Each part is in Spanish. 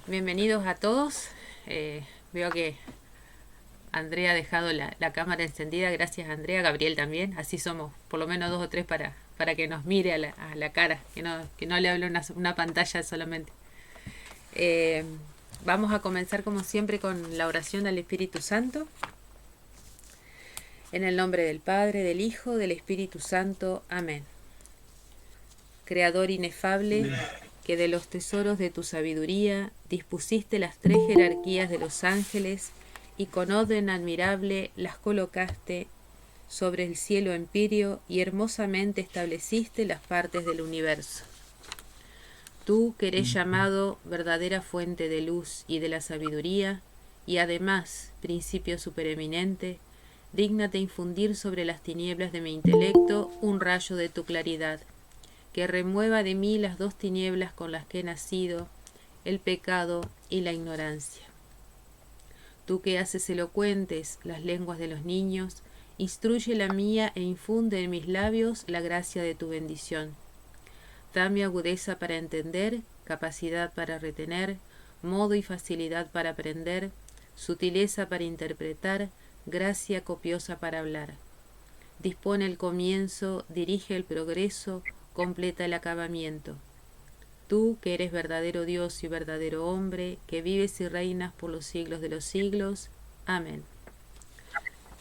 Bienvenidos a todos. Veo que Andrea ha dejado la cámara encendida. Gracias, Andrea. Gabriel también. Así somos por lo menos dos o tres para que nos mire a la cara, que no le hable una pantalla solamente. Eh, Vamos a comenzar como siempre con la oración al Espíritu Santo. En el nombre del Padre, del Hijo, del Espíritu Santo. Amén. Creador inefable, que de los tesoros de tu sabiduría dispusiste las tres jerarquías de los ángeles y con orden admirable las colocaste sobre el cielo empíreo y hermosamente estableciste las partes del universo. Tú, que eres llamado verdadera fuente de luz y de la sabiduría, y además principio supereminente, dígnate infundir sobre las tinieblas de mi intelecto un rayo de tu claridad, que remueva de mí las dos tinieblas con las que he nacido, el pecado y la ignorancia. Tú que haces elocuentes las lenguas de los niños, instruye la mía e infunde en mis labios la gracia de tu bendición. Dame agudeza para entender, capacidad para retener, modo y facilidad para aprender, sutileza para interpretar, gracia copiosa para hablar. Dispone el comienzo, dirige el progreso, completa el acabamiento. Tú, que eres verdadero Dios y verdadero hombre, que vives y reinas por los siglos de los siglos. Amén.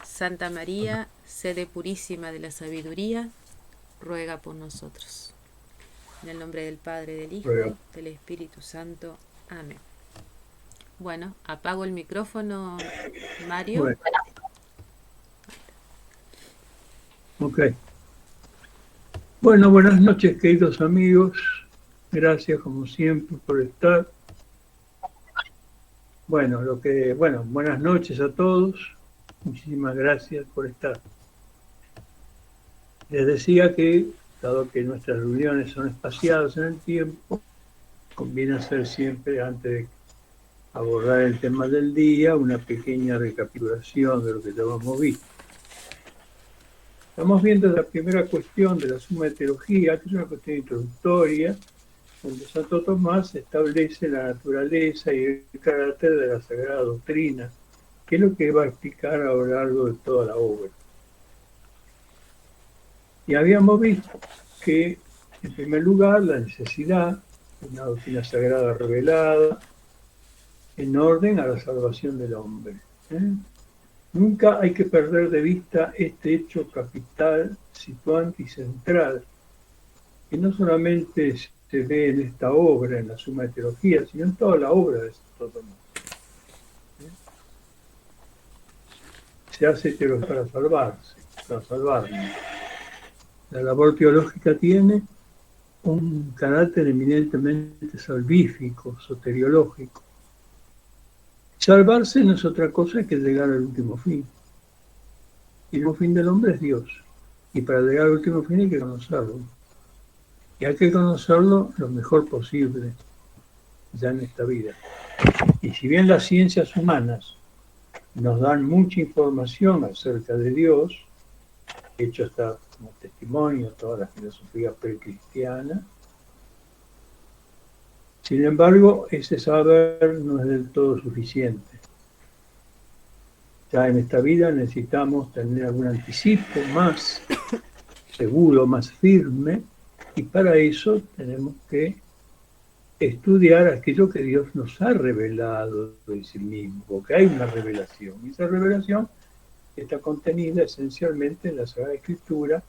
Santa María, sede purísima de la sabiduría, ruega por nosotros. En el nombre del Padre, del Hijo, del Espíritu Santo. Amén. Bueno, apago el micrófono, Mario. Bueno. Ok. Bueno, buenas noches, queridos amigos. Gracias, como siempre, por estar. Bueno, buenas noches a todos. Muchísimas gracias por estar. Les decía que, dado que nuestras reuniones son espaciadas en el tiempo, conviene hacer siempre, antes de abordar el tema del día, una pequeña recapitulación de lo que ya hemos visto. Estamos viendo la primera cuestión de la Suma Teología, que es una cuestión introductoria, donde Santo Tomás establece la naturaleza y el carácter de la Sagrada Doctrina, que es lo que va a explicar a lo largo de toda la obra. Y habíamos visto que, en primer lugar, la necesidad de una doctrina sagrada revelada en orden a la salvación del hombre. Nunca hay que perder de vista este hecho capital, situante y central, que no solamente se ve en esta obra, en la Suma de Teología, sino en toda la obra de Santo Tomás. Se hace teología para salvarse, para salvarnos. La labor teológica tiene un carácter eminentemente salvífico, soteriológico. Salvarse no es otra cosa que llegar al último fin. Y el último fin del hombre es Dios. Y para llegar al último fin hay que conocerlo. Y hay que conocerlo lo mejor posible, ya en esta vida. Y si bien las ciencias humanas nos dan mucha información acerca de Dios, de hecho está como testimonio toda la filosofía precristiana, sin embargo, ese saber no es del todo suficiente. Ya en esta vida necesitamos tener algún anticipo más seguro, más firme, y para eso tenemos que estudiar aquello que Dios nos ha revelado de sí mismo, porque hay una revelación, y esa revelación está contenida esencialmente en la Sagrada Escritura,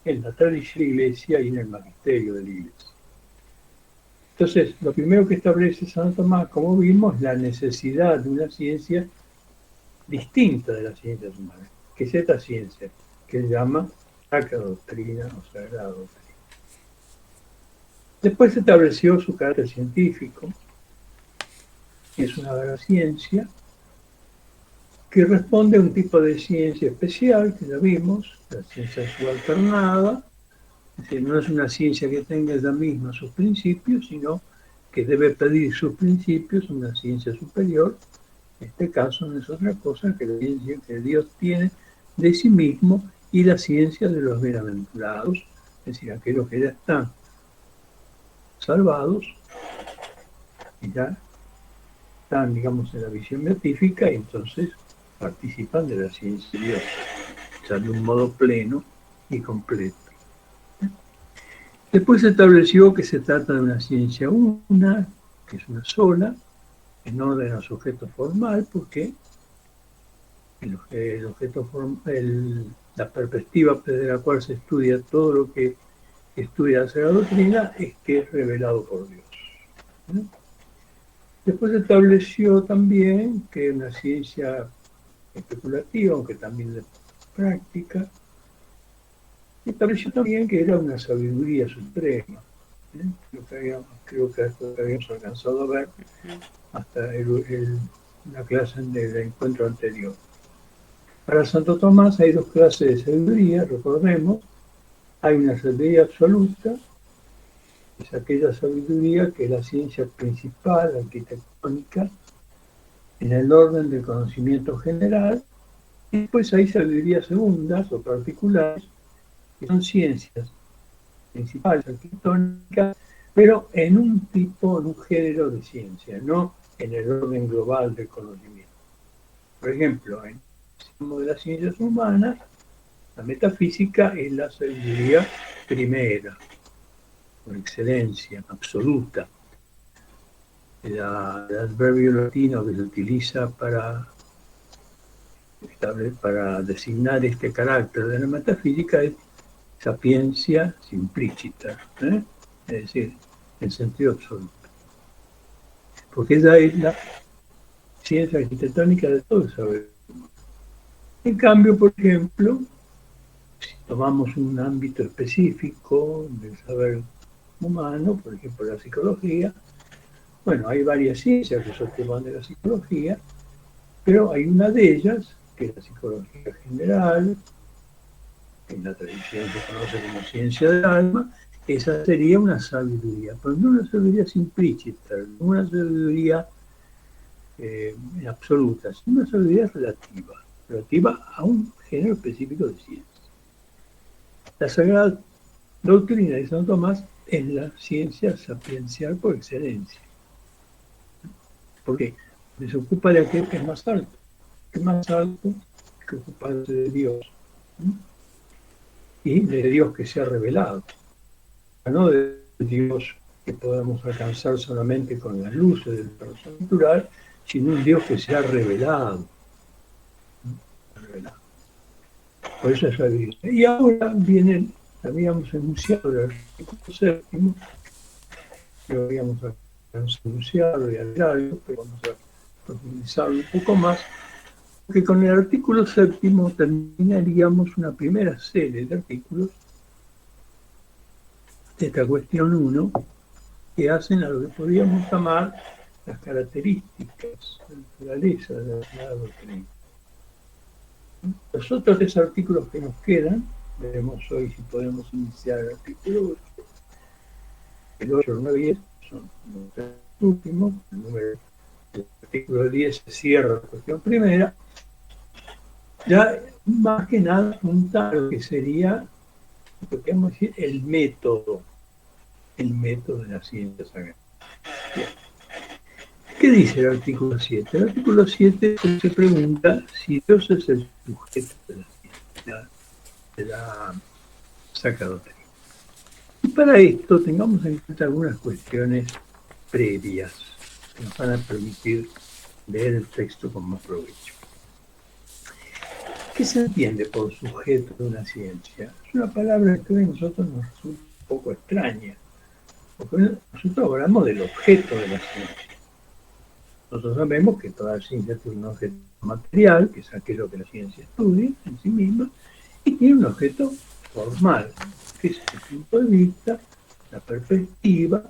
en la tradición de la Iglesia y en el magisterio de la Iglesia. Entonces, lo primero que establece Santo Tomás, como vimos, es la necesidad de una ciencia distinta de las ciencias humanas, que es esta ciencia, que él llama Sacra Doctrina o Sagrada Doctrina. Después estableció su carácter científico, que es una gran ciencia, que responde a un tipo de ciencia especial, que ya vimos, la ciencia subalternada, es decir, no es una ciencia que tenga ella misma sus principios, sino que debe pedir sus principios a una ciencia superior. En este caso no es otra cosa que la ciencia que Dios tiene de sí mismo y la ciencia de los bienaventurados, es decir, aquellos que ya están salvados y ya están, digamos, en la visión beatífica y entonces participan de la ciencia de Dios, ya de un modo pleno y completo. Después se estableció que se trata de una ciencia una, que es una sola, en orden a su objeto formal, porque el objeto la perspectiva desde la cual se estudia todo lo que estudia la Sagrada Doctrina es que es revelado por Dios. ¿No? Después se estableció también que una ciencia especulativa, aunque también de práctica, se estableció también que era una sabiduría suprema. Creo que esto habíamos alcanzado a ver hasta la clase del encuentro anterior. Para Santo Tomás hay dos clases de sabiduría, recordemos. Hay una sabiduría absoluta, es aquella sabiduría que es la ciencia principal, arquitectónica, en el orden del conocimiento general. Y después hay sabidurías segundas o particulares, que son ciencias principales, arquitectónicas, pero en un tipo, en un género de ciencia, no en el orden global del conocimiento. Por ejemplo, en el de las ciencias humanas, la metafísica es la sabiduría primera, por excelencia, absoluta. El adverbio latino que se utiliza para designar este carácter de la metafísica es sapiencia simplicita, es decir, en sentido absoluto. Porque esa es la ciencia arquitectónica de todo el saber. En cambio, por ejemplo, si tomamos un ámbito específico del saber humano, por ejemplo la psicología, bueno, hay varias ciencias que se ocupan de la psicología, pero hay una de ellas, que es la psicología general, que en la tradición se conoce como ciencia del alma. Esa sería una sabiduría, pero no una sabiduría simplícita, no una sabiduría absoluta, sino una sabiduría relativa a un género específico de ciencia. La Sagrada Doctrina de Santo Tomás es la ciencia sapiencial por excelencia. ¿Por qué? Porque se ocupa de aquel que es más alto. Que es más alto que ocuparse de Dios. Y de Dios que se ha revelado. No de Dios que podamos alcanzar solamente con las luces del corazón natural, sino un Dios que se ha revelado. Por eso es la Biblia. Y ahora viene, habíamos enunciado el artículo séptimo, lo habíamos enunciado y algo, pero vamos a profundizarlo un poco más, porque con el artículo séptimo terminaríamos una primera serie de artículos de esta cuestión 1, que hacen a lo que podríamos llamar las características, la naturaleza de la Sagrada Doctrina. Los otros 3 artículos que nos quedan, veremos hoy si podemos iniciar el artículo 8. El 8, el 9 y 10 son los 3 últimos. El artículo 10 se cierra la cuestión primera. Ya más que nada apunta a lo que sería, podríamos decir, el método de la ciencia sagrada. Bien. ¿Qué dice el artículo 7? El artículo 7 se pregunta si Dios es el sujeto de la Sagrada Doctrina. Y para esto tengamos en cuenta algunas cuestiones previas que nos van a permitir leer el texto con más provecho. ¿Qué se entiende por sujeto de una ciencia? Es una palabra que a nosotros nos resulta un poco extraña, porque nosotros hablamos del objeto de la ciencia. Nosotros sabemos que toda ciencia tiene un objeto material, que es aquello que la ciencia estudia en sí misma, y tiene un objeto formal, que es el punto de vista, la perspectiva,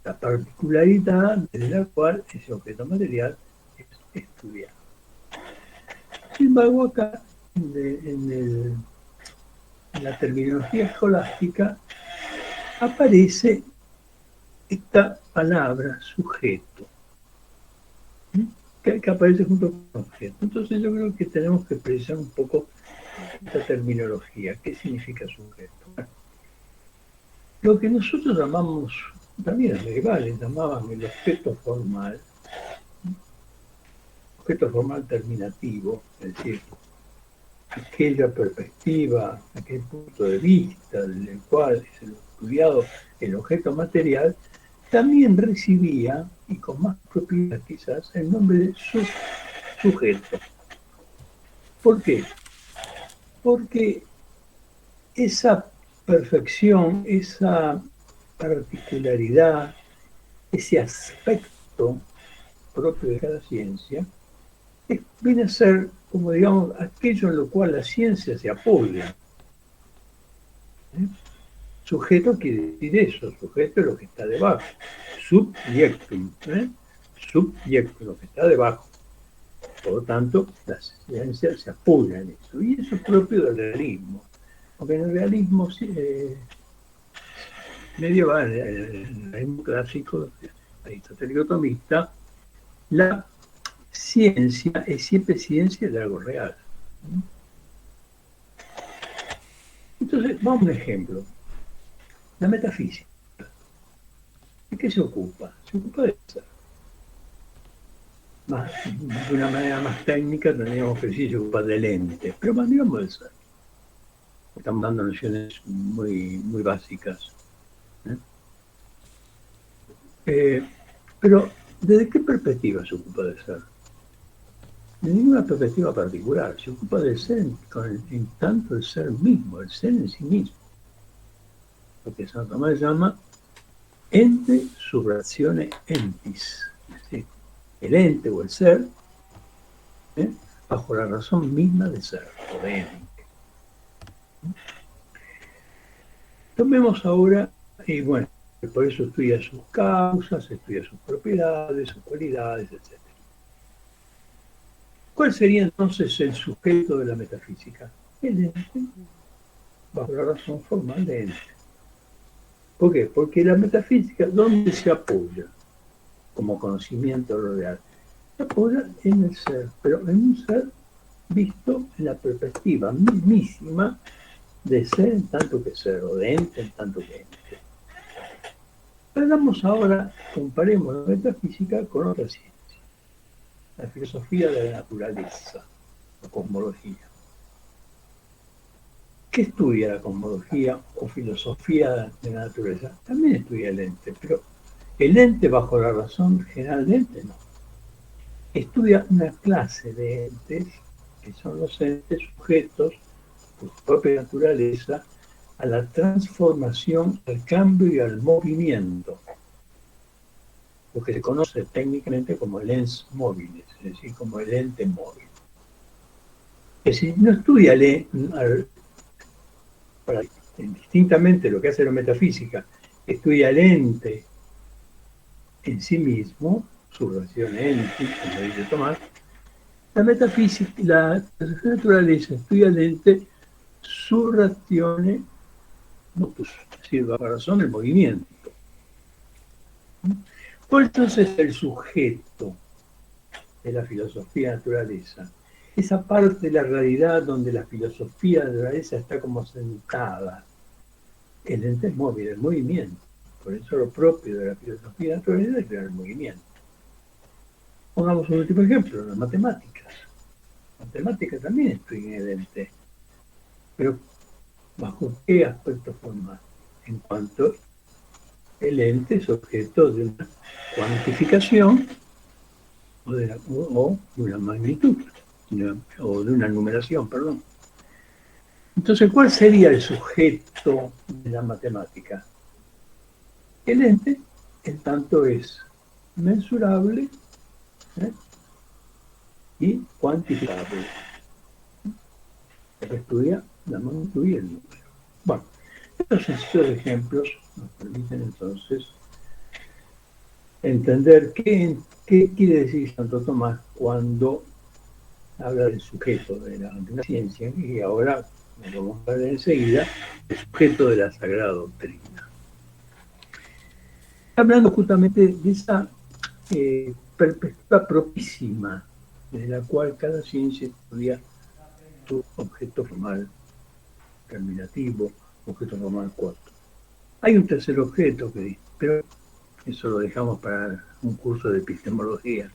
la particularidad desde la cual ese objeto material es estudiado. Sin embargo, acá, en la terminología escolástica, aparece esta palabra sujeto, que aparece junto con objeto. Entonces yo creo que tenemos que precisar un poco esta terminología. ¿Qué significa sujeto? Lo que nosotros llamamos también los medievales llamaban el objeto formal terminativo, es decir, aquella perspectiva, aquel punto de vista del cual es el estudiado el objeto material, también recibía, y con más propiedad quizás, el nombre de sujeto. ¿Por qué? Porque esa perfección, esa particularidad, ese aspecto propio de cada ciencia, viene a ser, como digamos, aquello en lo cual la ciencia se apoya. ¿Eh? Sujeto quiere decir eso, sujeto es lo que está debajo. Subjectum, subjecto, lo que está debajo. Por lo tanto, la ciencia se apoya en eso. Y eso es propio del realismo. Porque en el realismo medieval, el realismo clásico, aristotélico tomista, la ciencia es siempre ciencia de algo real. Entonces, vamos a un ejemplo. La metafísica. ¿De qué se ocupa? Se ocupa de ser. De una manera más técnica tendríamos que decir se ocupa del ente, pero más digamos del ser. Estamos dando nociones muy, muy básicas. Pero, ¿desde qué perspectiva se ocupa del ser? De ninguna perspectiva particular. Se ocupa del ser en tanto el ser mismo, el ser en sí mismo. Lo que Santo Tomás llama ente subratione entis. Es decir, el ente o el ser, bajo la razón misma de ser, o de ente. Tomemos ahora, y bueno, por eso estudia sus causas, estudia sus propiedades, sus cualidades, etc. ¿Cuál sería entonces el sujeto de la metafísica? El ente, bajo la razón formal de ente. ¿Por qué? Porque la metafísica, ¿dónde se apoya como conocimiento real? Se apoya en el ser, pero en un ser visto en la perspectiva mismísima de ser en tanto que ser, o de ente en tanto que ente. Hagamos ahora, comparemos la metafísica con otra ciencia, la filosofía de la naturaleza, la cosmología. ¿Qué estudia la cosmología o filosofía de la naturaleza? También estudia el ente, pero el ente bajo la razón general de ente no. Estudia una clase de entes que son los entes sujetos por su propia naturaleza a la transformación, al cambio y al movimiento, lo que se conoce técnicamente como el ens móviles, es decir, como el ente móvil. Es decir, no estudia distintamente lo que hace la metafísica, estudia el ente en sí mismo, su relación ente, como dice Tomás. La metafísica, la naturaleza estudia el ente, su razione motus, es decir, bajo la razón del movimiento. ¿Cuál entonces es el sujeto de la filosofía de naturaleza? Esa parte de la realidad donde la filosofía de la naturaleza está como sentada. El ente es móvil, el movimiento. Por eso lo propio de la filosofía de la naturaleza es el movimiento. Pongamos un último ejemplo, las matemáticas. Las matemáticas también estudian el ente. Pero ¿bajo qué aspecto formal? En cuanto el ente es objeto de una cuantificación o de una magnitud, o de una numeración, perdón. Entonces, ¿cuál sería el sujeto de la matemática? El ente, en tanto es mensurable y cuantificable. Estudia la magnitud y el número. Bueno, estos sencillos ejemplos nos permiten entonces entender qué quiere decir Santo Tomás cuando habla del sujeto de la ciencia, y ahora, como vamos a ver enseguida, el sujeto de la Sagrada Doctrina. Hablando justamente de esa perspectiva propísima, desde la cual cada ciencia estudia su objeto formal terminativo, objeto formal 4. Hay un tercer objeto que dice, pero eso lo dejamos para un curso de epistemología.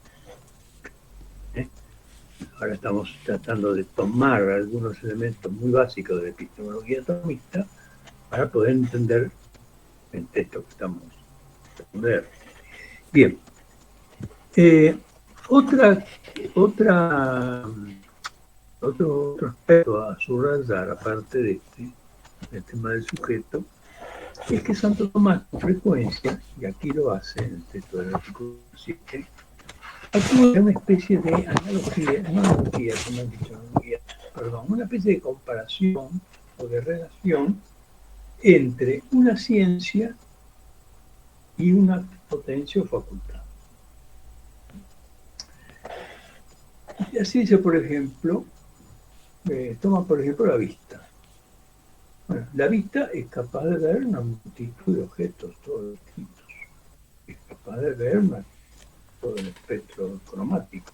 Ahora estamos tratando de tomar algunos elementos muy básicos de la epistemología tomista para poder entender el texto que estamos ver. Bien. Otro aspecto a subrayar, aparte de del tema del sujeto, es que Santo Tomás con frecuencia, y aquí lo hace en el texto del artículo 7, acude a una especie de una especie de comparación o de relación entre una ciencia y una potencia o facultad. Y así dice, por ejemplo, toma por ejemplo la vista. Bueno, la vista es capaz de ver una multitud de objetos, todos distintos. Es capaz de ver todo el espectro cromático.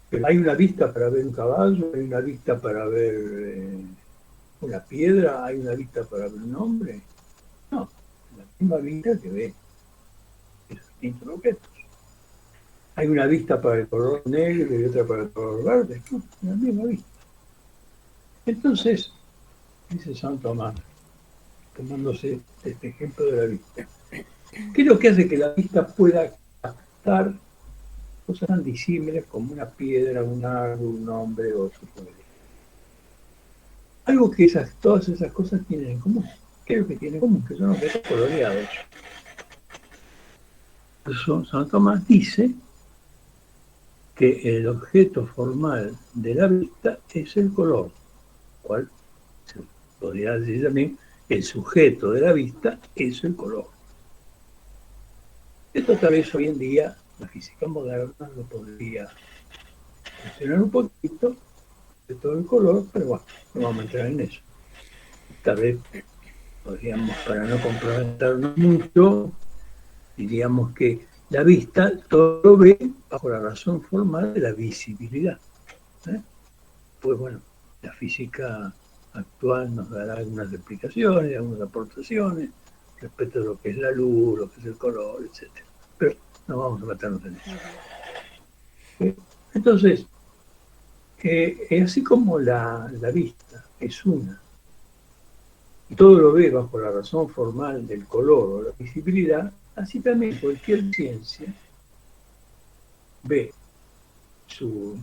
Pero hay una vista para ver un caballo, hay una vista para ver una piedra, hay una vista para ver un hombre. No, la misma vista que ve esos distintos objetos. Hay una vista para el color negro y otra para el color verde. No, la misma vista. Entonces, dice San Tomás, tomándose este ejemplo de la vista, ¿qué es lo que hace que la vista pueda captar cosas tan disímiles como una piedra, un árbol, un hombre o otro? Algo que todas esas cosas tienen en común. ¿Qué es lo que tienen en común? Que son objetos coloreados. Por eso San Tomás dice que el objeto formal de la vista es el color, cual se podría decir también el sujeto de la vista es el color. Esto tal vez hoy en día la física moderna lo podría cuestionar un poquito de todo el color, pero bueno, no vamos a entrar en eso. Tal vez podríamos, para no comprometernos mucho, diríamos que la vista todo lo ve bajo la razón formal de la visibilidad. Pues bueno, la física actual nos dará algunas explicaciones, algunas aportaciones respecto a lo que es la luz, lo que es el color, etc. Pero no vamos a meternos en eso. Entonces, así como la vista es una, y todo lo ve bajo la razón formal del color o la visibilidad, así también cualquier ciencia ve su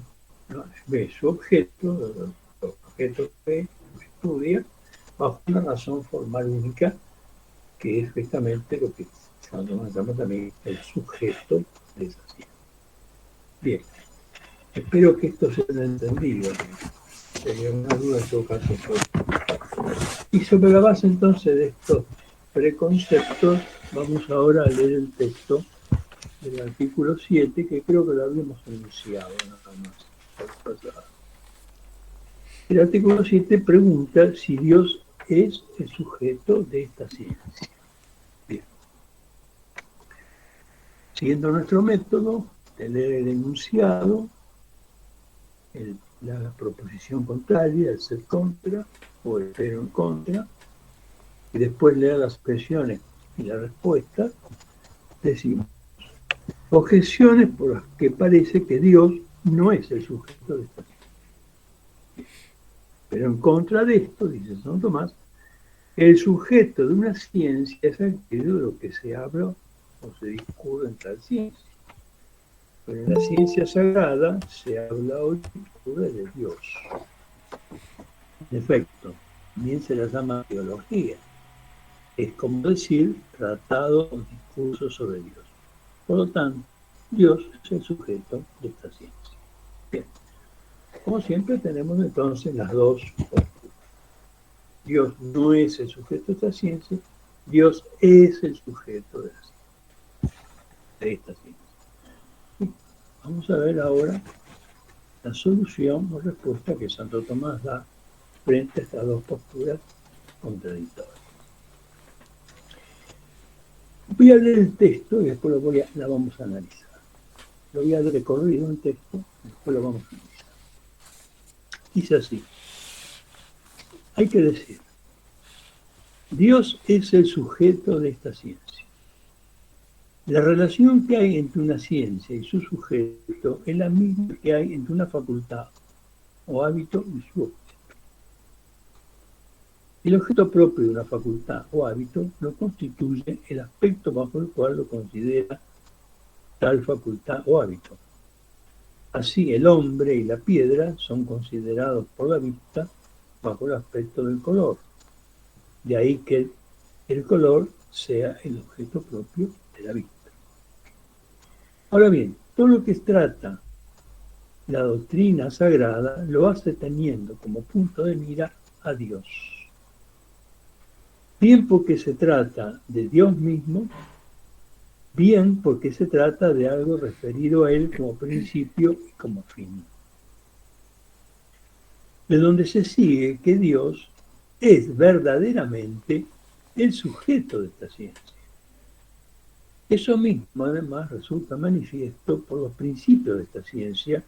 objeto, los objetos que estudia, bajo una razón formal única, que es justamente lo que llama también el sujeto de esa ciencia. Bien, espero que esto sea entendido. Sería una duda en todo caso. Y sobre la base entonces de estos preconceptos, vamos ahora a leer el texto del artículo 7, que creo que lo habíamos enunciado nada más. El artículo 7 pregunta si Dios es el sujeto de esta ciencia. Bien. Siguiendo nuestro método de leer el enunciado, la proposición contraria, el ser contra o el pero en contra, y después leer las expresiones y la respuesta, decimos objeciones por las que parece que Dios no es el sujeto de esta ciencia. Pero en contra de esto, dice San Tomás, el sujeto de una ciencia es aquello de lo que se habla o se discurre en tal ciencia. Pero en la ciencia sagrada se habla o discurre de Dios. En efecto, también se la llama teología. Es como decir tratado o discurso sobre Dios. Por lo tanto, Dios es el sujeto de esta ciencia. Bien. Como siempre tenemos entonces las dos posturas. Dios no es el sujeto de esta ciencia, Dios es el sujeto de esta ciencia. Y vamos a ver ahora la solución o respuesta que Santo Tomás da frente a estas dos posturas contradictorias. Voy a leer el texto y después la vamos a analizar. Lo voy a recorrer un texto y después lo vamos a analizar. Dice así: hay que decir Dios es el sujeto de esta ciencia. La relación que hay entre una ciencia y su sujeto es la misma que hay entre una facultad o hábito y su objeto. El objeto propio de una facultad o hábito lo constituye el aspecto bajo el cual lo considera tal facultad o hábito. Así, el hombre y la piedra son considerados por la vista bajo el aspecto del color. De ahí que el color sea el objeto propio de la vista. Ahora bien, todo lo que trata la doctrina sagrada lo hace teniendo como punto de mira a Dios. Bien porque se trata de Dios mismo, bien porque se trata de algo referido a Él como principio y como fin. De donde se sigue que Dios es verdaderamente el sujeto de esta ciencia. Eso mismo, además, resulta manifiesto por los principios de esta ciencia,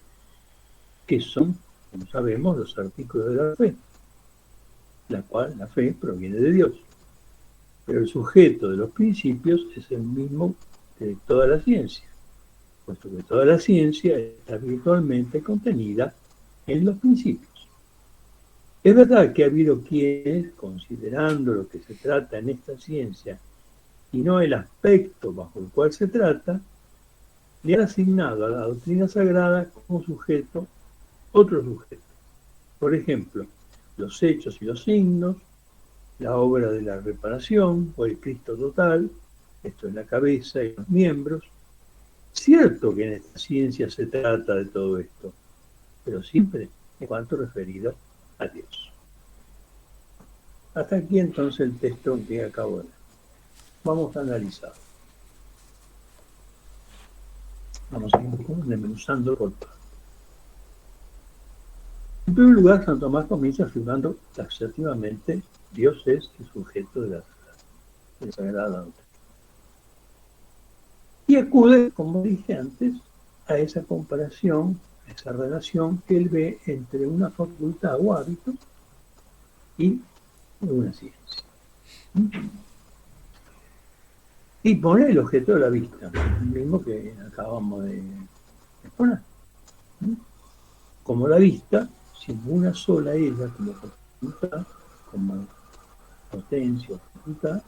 que son, como sabemos, los artículos de la fe, la cual la fe proviene de Dios. Pero el sujeto de los principios es el mismo de toda la ciencia, puesto que toda la ciencia está virtualmente contenida en los principios. Es verdad que ha habido quienes, considerando lo que se trata en esta ciencia y no el aspecto bajo el cual se trata, le han asignado a la doctrina sagrada como sujeto otro sujeto. Por ejemplo, los hechos y los signos, la obra de la reparación o el Cristo total, esto es la cabeza y los miembros. Cierto que en esta ciencia se trata de todo esto, pero siempre en cuanto referido a Dios. Hasta aquí entonces el texto que acabo de leer. Vamos a analizar. Vamos a ir desmenuzando por partes. En primer lugar, San Tomás comienza afirmando taxativamente: Dios es el sujeto de la Sagrada Doctrina. Y acude, como dije antes, a esa comparación, a esa relación que él ve entre una facultad o hábito y una ciencia. Y pone el objeto de la vista, el mismo que acabamos de exponer. Como la vista, siendo una sola ella como facultad, como potencia o facultad,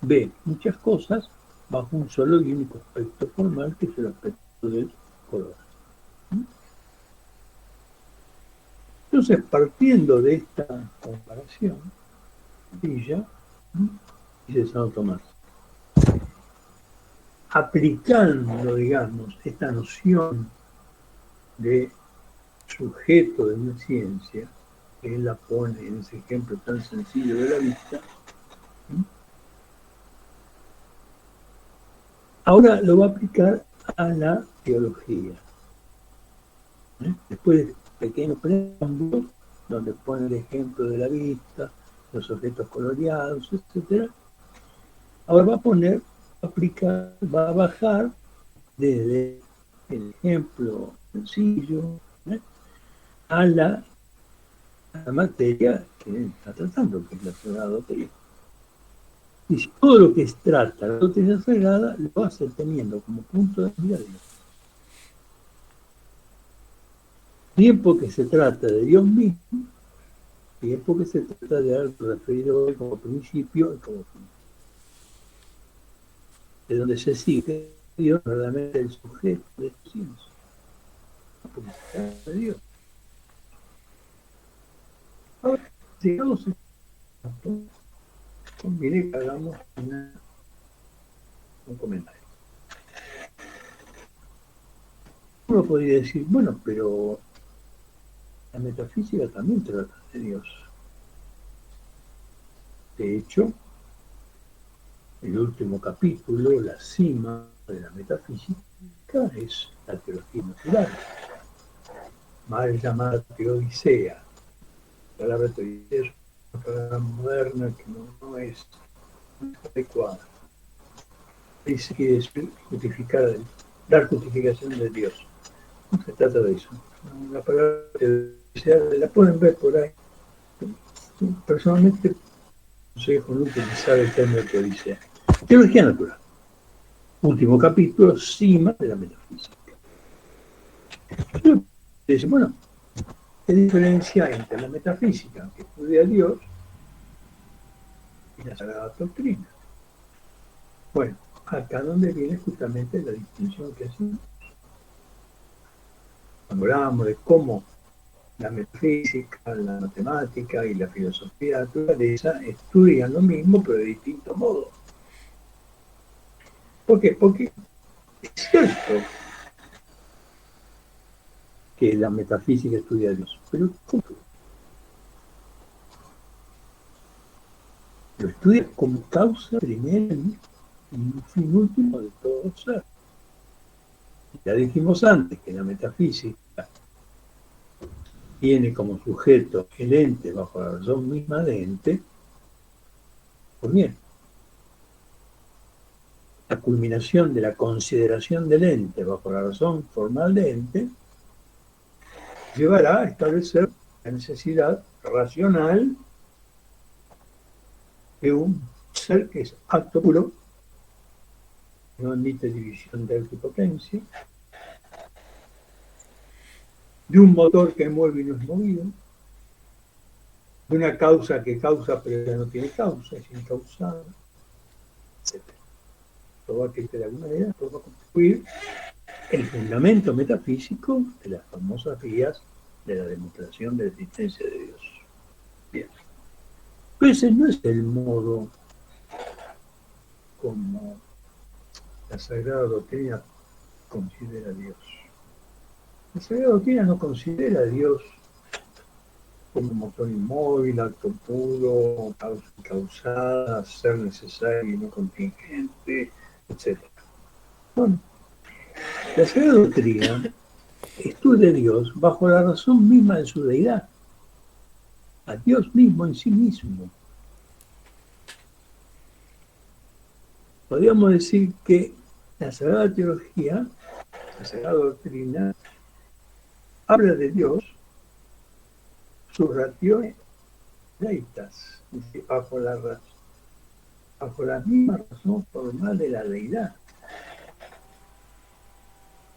ve muchas cosas bajo un solo y único aspecto formal, que es el aspecto del color. Entonces, partiendo de esta comparación, dice Santo Tomás, aplicando, digamos, esta noción de sujeto de una ciencia, que él la pone en ese ejemplo tan sencillo de la vista, ahora lo va a aplicar a la teología. Después de pequeños preámbulos, donde pone el ejemplo de la vista, los objetos coloreados, etc. Ahora va a poner, aplicar, va a bajar desde el ejemplo sencillo a la materia que está tratando, que es la Sagrada Doctrina. Y si todo lo que trata la doctrina sagrada lo hace teniendo como punto de mira Dios. Bien porque se trata de Dios mismo, bien porque se trata de algo referido como principio y como fin. De donde se sigue Dios verdaderamente el sujeto de esta ciencia. Porque se trata de Dios. Ahora, llegamos a esto, conviene que hagamos un comentario. Uno podría decir, bueno, pero la metafísica también trata de Dios. De hecho, el último capítulo, la cima de la metafísica, es la teología natural, mal llamada teodicea. La palabra teodicea es una palabra moderna que no es adecuada. Dice que es justificar, dar justificación de Dios. No se trata de eso. La palabra teodicea la pueden ver por ahí. Personalmente aconsejo no utilizar el término teodicea. Teología natural. Último capítulo, cima de la metafísica. Dice, bueno, ¿qué diferencia entre la metafísica que estudia a Dios y la Sagrada Doctrina? Bueno, acá donde viene justamente la distinción que hacemos. Cuando hablamos de cómo la metafísica, la matemática y la filosofía de la naturaleza estudian lo mismo, pero de distinto modo. ¿Por qué? Porque es cierto que la metafísica estudia a Dios, pero ¿cómo? Lo estudia como causa primera y fin último de todo ser. Ya dijimos antes que la metafísica tiene como sujeto el ente bajo la razón misma de ente. Pues bien, la culminación de la consideración del ente bajo la razón formal de ente llevará a establecer la necesidad racional de un ser que es acto puro, no admite división de autopotencia, de un motor que mueve y no es movido, de una causa que causa pero ya no tiene causa, es incausada, etc. Todo aquello que de alguna manera puede constituir el fundamento metafísico de las famosas vías de la demostración de la existencia de Dios. Bien. Pero ese no es el modo como la Sagrada Doctrina considera a Dios. La Sagrada Doctrina no considera a Dios como motor inmóvil, acto puro, causa causada, ser necesario y no contingente, etc. Bueno, la Sagrada Doctrina estudia a Dios bajo la razón misma de su deidad, a Dios mismo en sí mismo. Podríamos decir que la Sagrada Teología, la Sagrada Doctrina, habla de Dios, sus rationes leitas, bajo la misma razón formal de la deidad.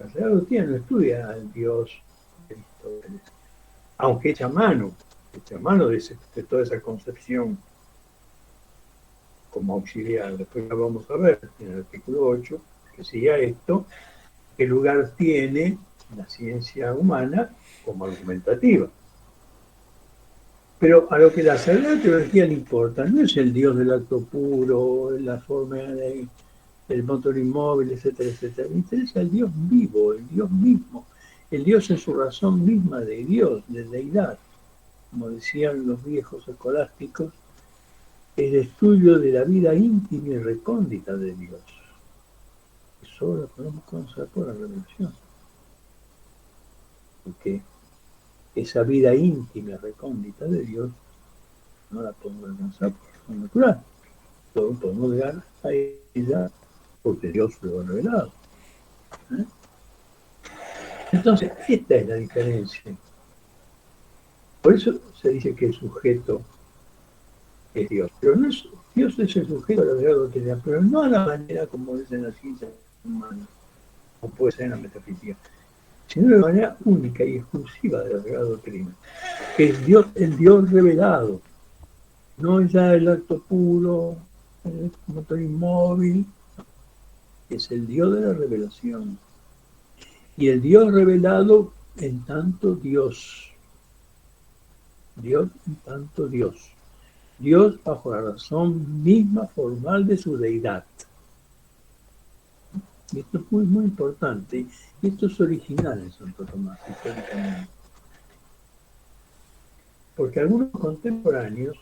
La Sagrada Doctrina no estudia al Dios de Aristóteles, aunque echa mano de toda esa concepción como auxiliar. Después la vamos a ver en el artículo 8, que sigue a esto, qué lugar tiene la ciencia humana como argumentativa. Pero a lo que la Sagrada Teología le importa no es el Dios del acto puro, la forma del motor inmóvil, etcétera, etcétera. Le interesa el Dios vivo, el Dios mismo, el Dios en su razón misma de Dios, de deidad. Como decían los viejos escolásticos, el estudio de la vida íntima y recóndita de Dios. Eso lo podemos conocer por la revelación. Porque esa vida íntima y recóndita de Dios no la podemos alcanzar por razón natural. Todo podemos llegar a ella porque Dios lo ha revelado. ¿Eh? Entonces, esta es la diferencia. Por eso se dice que el sujeto es Dios. Pero no es, Dios es el sujeto de la verdad doctrina, pero no a la manera como es en la ciencia humana, o puede ser en la metafísica, sino de manera única y exclusiva de la verdad doctrina, que es Dios, el Dios revelado, no es ya el acto puro, el motor inmóvil, es el Dios de la revelación. Y el Dios revelado en tanto Dios. Dios en tanto Dios. Dios bajo la razón misma formal de su deidad. Y esto es muy, muy importante. Y esto es original en Santo Tomás, históricamente. Porque algunos contemporáneos,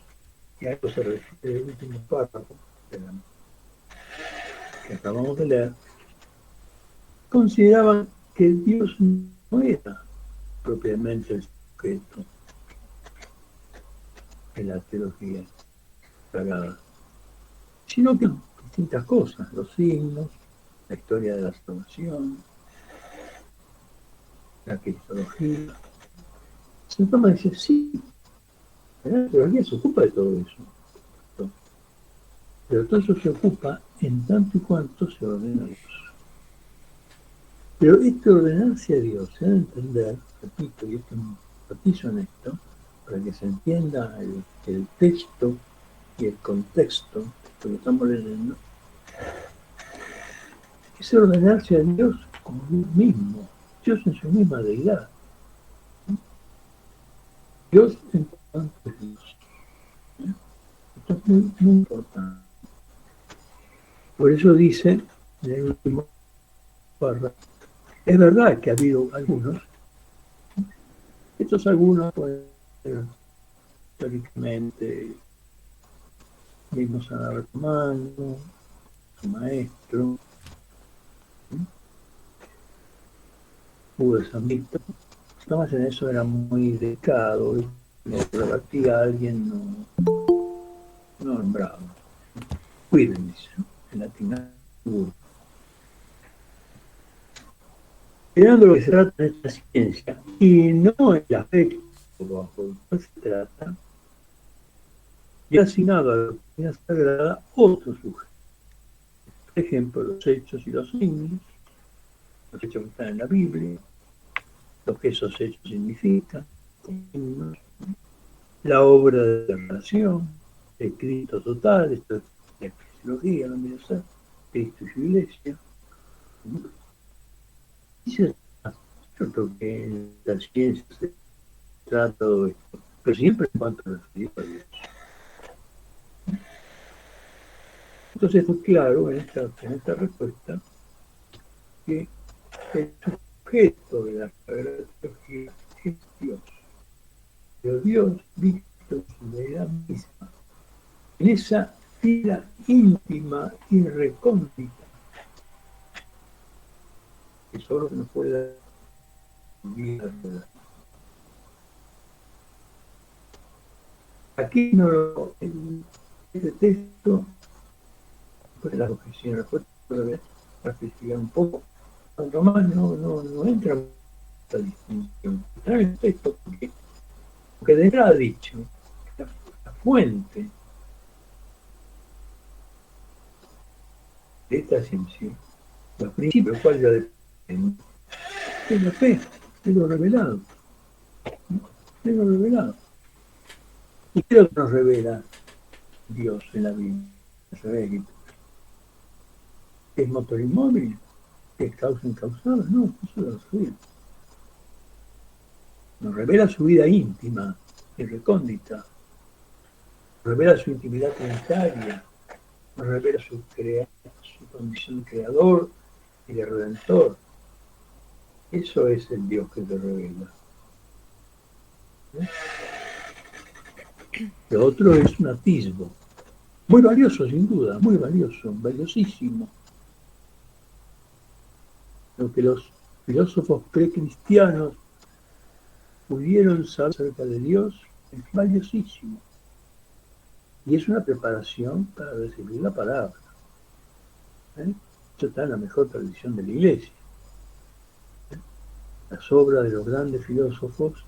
y a esto se refiere el último párrafo que acabamos de leer, consideraban que Dios no era propiamente el sujeto en la teología sagrada, sino que distintas cosas, los signos, la historia de la salvación, la cristología. Santo Tomás dice, sí, la teología se ocupa de todo eso. Pero todo eso se ocupa en tanto y cuanto se ordena a Dios. Pero este ordenarse a Dios se ha de entender, repito, y esto enfatizo en esto, para que se entienda el texto y el contexto de lo que estamos leyendo, es ordenarse a Dios como Dios mismo, Dios en su misma deidad. Dios en cuanto es Dios. Esto es muy, muy importante. Por eso dice en el último párrafo, es verdad que ha habido algunos, estos algunos pueden ser históricamente mismo San Romano, su maestro, Hugo de San Víctor. Tomás en eso era muy delicado, lo rebatía a alguien, no nombraba. Cuiden, dice, ¿no? En latín. Mirando lo que se trata de esta ciencia, y no el aspecto bajo el cual se trata, y ha asignado a la doctrina sagrada otro sujeto. Por ejemplo, los hechos y los signos, los hechos que están en la Biblia, lo que esos hechos significan, la obra de relación, el Cristo total, esto es la eclesiología, no me sé, Cristo y su iglesia. Yo creo que en las ciencias se trata todo esto, pero siempre en cuanto a referido a Dios. Entonces es claro en esta respuesta que el sujeto de la Sagrada Teología es Dios. Pero Dios visto en su deidad misma, en esa vida íntima y recóndita que solo nos puede dar vida. Aquí no en este texto, después de las objeciones, después de especificar un poco, cuanto más no entra en esta distinción. Está en el texto porque de entrada ha dicho la fuente de esta ciencia, los principios cuales ya dependen, es la fe, es lo revelado. Es lo revelado. ¿Y qué es lo que nos revela Dios en la Biblia? ¿Es motor inmóvil? ¿Es causa incausada? No, eso lo revela. Nos revela su vida íntima y recóndita. Nos revela su intimidad planetaria. Nos revela su condición de creador y de redentor. Eso es el Dios que te revela. Lo otro es un atisbo. Muy valioso, sin duda, muy valioso, valiosísimo. Lo que los filósofos precristianos pudieron saber acerca de Dios es valiosísimo. Y es una preparación para recibir la palabra. Eso está en la mejor tradición de la Iglesia. Las obras de los grandes filósofos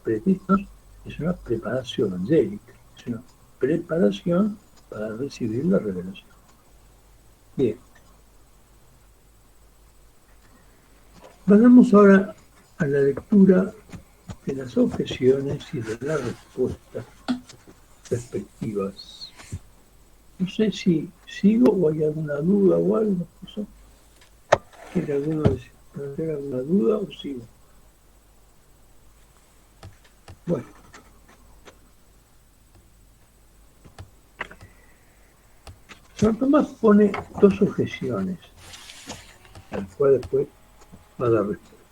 precristianos es una preparación angélica, es una preparación para recibir la revelación. Bien. Vamos ahora a la lectura de las objeciones y de las respuestas respectivas. No sé si sigo o hay alguna duda o algo. ¿Tiene alguno plantear alguna duda o sigo? Bueno. San Tomás pone dos objeciones, al cual después va a dar respuesta.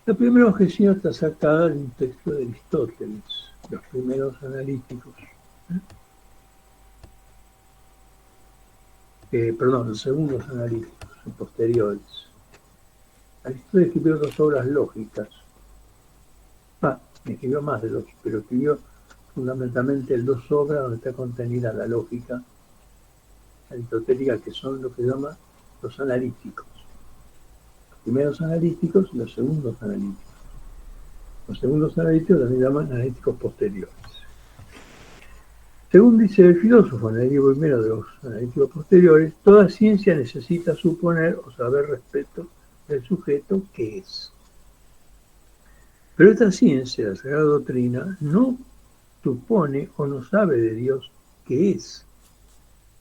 La primera objeción está sacada de un texto de Aristóteles, los primeros analíticos. Los segundos analíticos, los posteriores. Aristóteles escribió dos obras lógicas. Escribió más de dos, pero escribió fundamentalmente dos obras donde está contenida la lógica aristotélica, que son lo que llama los analíticos. Los primeros analíticos y los segundos analíticos. Los segundos analíticos también llaman analíticos posteriores. Según dice el filósofo analítico primero de los analíticos posteriores, toda ciencia necesita suponer o saber respecto del sujeto que es. Pero esta ciencia, la Sagrada Doctrina, no supone o no sabe de Dios que es,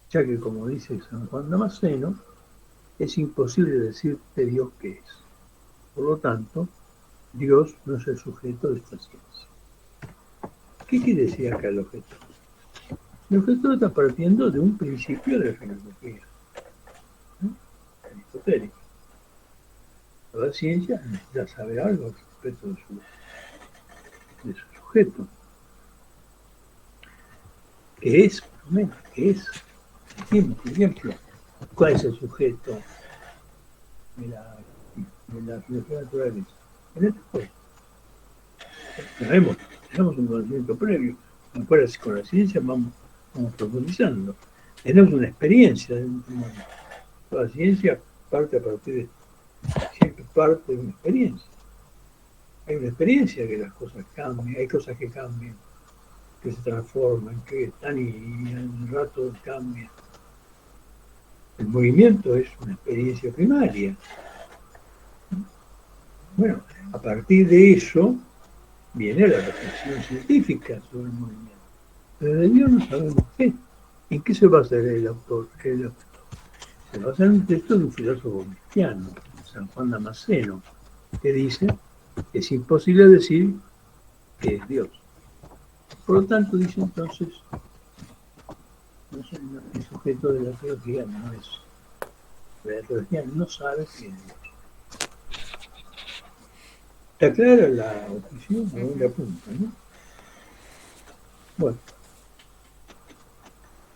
ya que, como dice San Juan Damasceno, es imposible decir de Dios que es. Por lo tanto, Dios no es el sujeto de esta ciencia. ¿Qué quiere decir acá el objeto? El objeto está partiendo de un principio de la filosofía, ¿no? Aristotélico. Toda ciencia necesita saber algo respecto de su sujeto. ¿Qué es? Por lo menos, ¿qué es? Por ejemplo, ¿cuál es el sujeto de la filosofía naturaleza? En este caso, tenemos un conocimiento previo. Después con la ciencia vamos profundizando. Tenemos una experiencia de un mundo. Toda ciencia siempre parte de una experiencia. Hay una experiencia que las cosas cambian, hay cosas que cambian, que se transforman, que están y al rato cambian. El movimiento es una experiencia primaria. Bueno, a partir de eso viene la reflexión científica sobre el movimiento. Pero de Dios no sabemos qué. ¿En qué se basa el autor? Se basa en un texto de un filósofo cristiano, San Juan Damasceno, que dice que es imposible decir que es Dios. Por lo tanto, dice entonces, el sujeto de la teología no es. La teología no sabe que es Dios. Está clara la objeción, a dónde apunta, ¿no? Bueno,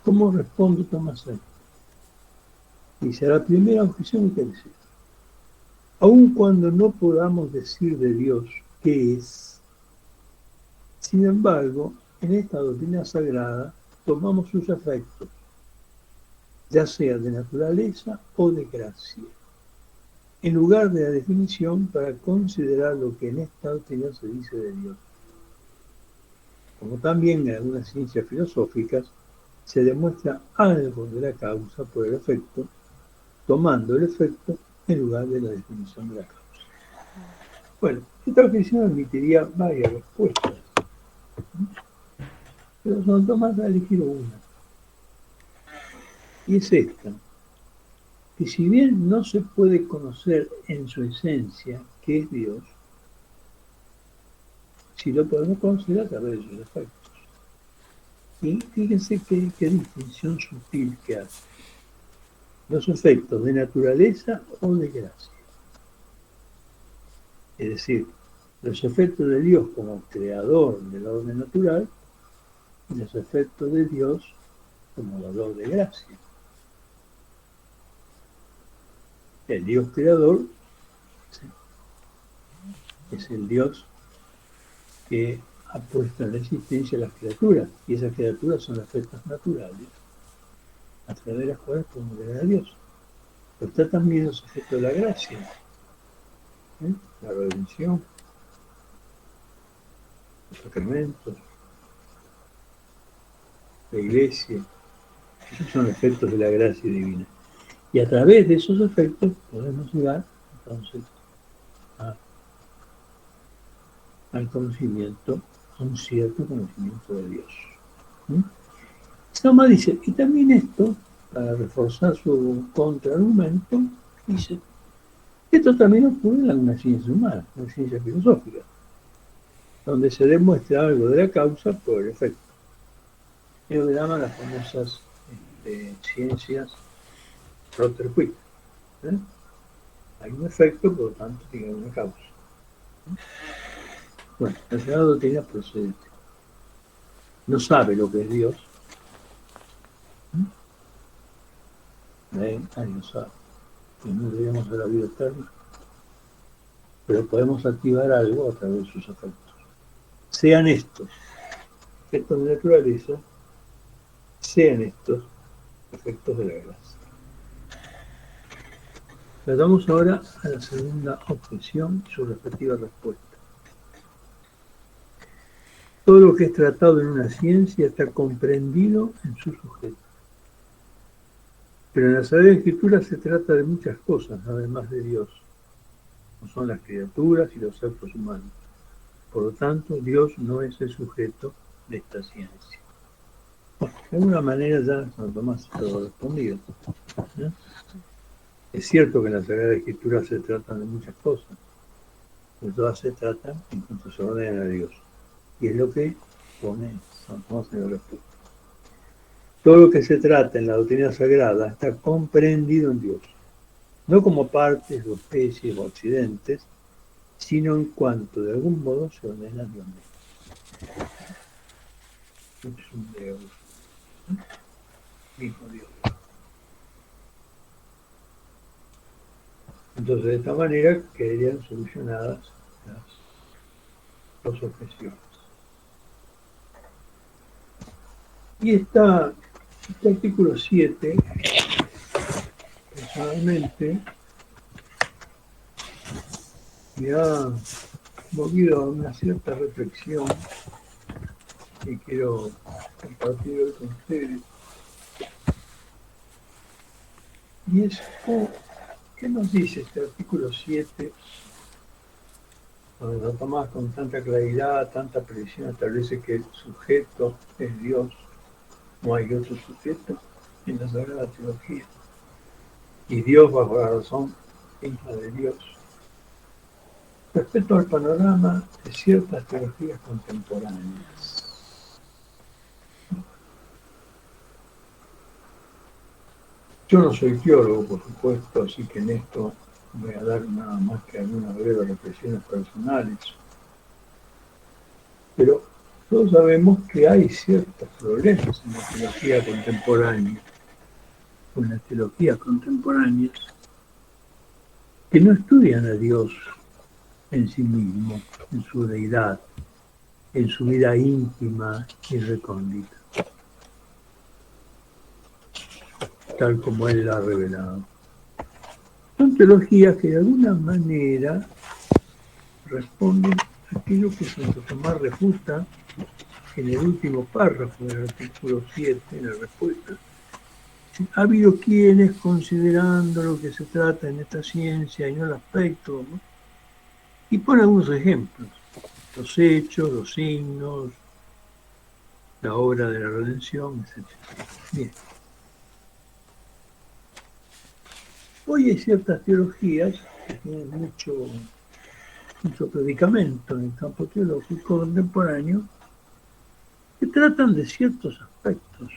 ¿cómo responde Tomás a dice, a la primera objeción que dice, aun cuando no podamos decir de Dios qué es, sin embargo, en esta doctrina sagrada tomamos sus efectos, ya sea de naturaleza o de gracia, en lugar de la definición para considerar lo que en esta doctrina se dice de Dios. Como también en algunas ciencias filosóficas se demuestra algo de la causa por el efecto, tomando el efecto en lugar de la definición de la causa. Bueno, esta definición admitiría varias respuestas, pero Santo Tomás ha elegido una. Y es esta, que si bien no se puede conocer en su esencia qué es Dios, sí lo podemos conocer a través de sus efectos. Y fíjense qué distinción sutil que hace. Los efectos de naturaleza o de gracia. Es decir, los efectos de Dios como creador del orden natural y los efectos de Dios como dador de gracia. El Dios creador es el Dios que ha puesto en la existencia las criaturas, y esas criaturas son efectos naturales a través de las cuales podemos ver a Dios. Pero está también los efectos de la gracia, la redención, los sacramentos, la iglesia. Esos son efectos de la gracia divina. Y a través de esos efectos podemos llegar entonces al conocimiento, a un cierto conocimiento de Dios. Sama dice, y también esto, para reforzar su contraargumento, dice, esto también ocurre en algunas ciencias humanas, en las ciencias filosóficas, donde se demuestra algo de la causa por el efecto. Ellos le llaman las famosas ciencias Rotter-Wick. Hay un efecto, por lo tanto tiene una causa. Bueno, la Sagrada Doctrina procedente no sabe lo que es Dios. Nadie lo sabe. Que no debemos a la vida eterna. Pero podemos activar algo a través de sus efectos. Sean estos efectos de naturaleza, sean estos efectos de la gracia. Tratamos ahora a la segunda objeción y su respectiva respuesta. Todo lo que es tratado en una ciencia está comprendido en su sujeto. Pero en la Sagrada Escritura se trata de muchas cosas, además de Dios. No son las criaturas y los actos humanos. Por lo tanto, Dios no es el sujeto de esta ciencia. Bueno, de alguna manera ya Santo Tomás lo respondido. ¿Eh? Es cierto que en la Sagrada Escritura se tratan de muchas cosas, pero todas se tratan en cuanto se ordenan a Dios. Y es lo que pone Santo Tomás en la respuesta. Todo lo que se trata en la doctrina sagrada está comprendido en Dios, no como partes o especies o accidentes, sino en cuanto de algún modo se ordena Dios mismo. Es un Dios, mismo Dios. Entonces, de esta manera quedarían solucionadas las dos objeciones. Y este artículo 7, personalmente, me ha movido a una cierta reflexión que quiero compartir hoy con ustedes. Y es, ¿qué nos dice este artículo 7? Donde Santo Tomás con tanta claridad, tanta precisión establece que el sujeto es Dios, no hay otro sujeto en la Sagrada Teología. Y Dios bajo la razón hija de Dios. Respecto al panorama de ciertas teologías contemporáneas. Yo no soy teólogo, por supuesto, así que en esto voy a dar nada más que algunas breves reflexiones personales. Pero todos sabemos que hay ciertos problemas en la teología contemporánea, o en las teologías contemporáneas, que no estudian a Dios en sí mismo, en su deidad, en su vida íntima y recóndita, tal como Él la ha revelado. Son teologías que de alguna manera responden a aquello que Santo Tomás refuta en el último párrafo del artículo 7, en la respuesta. Ha habido quienes, considerando lo que se trata en esta ciencia y no el aspecto, ¿no? Y pone algunos ejemplos, los hechos, los signos, la obra de la redención, etc. Bien. Hoy hay ciertas teologías que tienen mucho predicamento en el campo teológico contemporáneo que tratan de ciertos aspectos.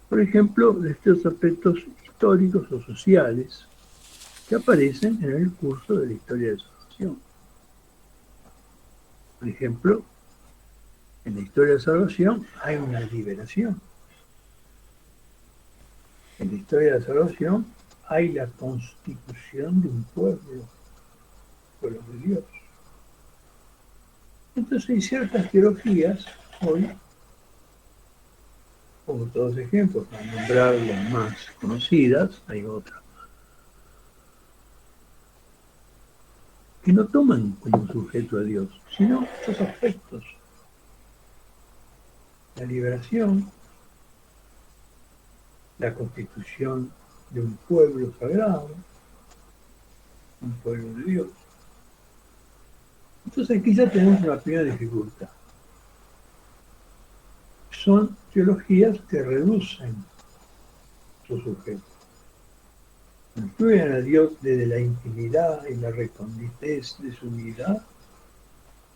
Por ejemplo, de estos aspectos históricos o sociales que aparecen en el curso de la historia de salvación. Por ejemplo, en la historia de salvación hay una liberación. En la historia de salvación hay la constitución de un pueblo de Dios. Entonces hay ciertas teologías hoy, como todos ejemplos, para nombrar las más conocidas, hay otras que no toman como sujeto a Dios, sino estos aspectos. La liberación, la constitución de un pueblo sagrado, un pueblo de Dios. Entonces aquí ya tenemos una primera dificultad. Son teologías que reducen su sujeto. Incluyen a Dios desde la intimidad y la reconditez de su unidad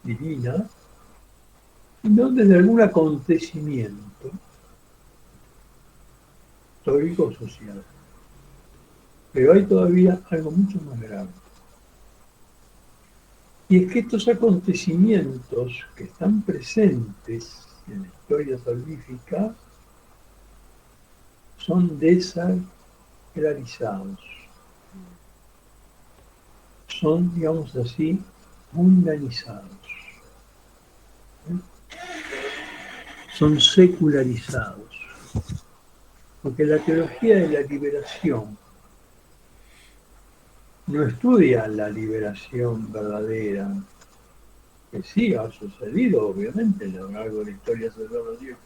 divina, y no desde algún acontecimiento histórico o social. Pero hay todavía algo mucho más grave. Y es que estos acontecimientos que están presentes en la historia salvífica son desacralizados. Son, digamos así, mundanizados. Son secularizados. Porque la teología de la liberación no estudia la liberación verdadera que sí ha sucedido, obviamente, a lo largo de la historia sacerdotal.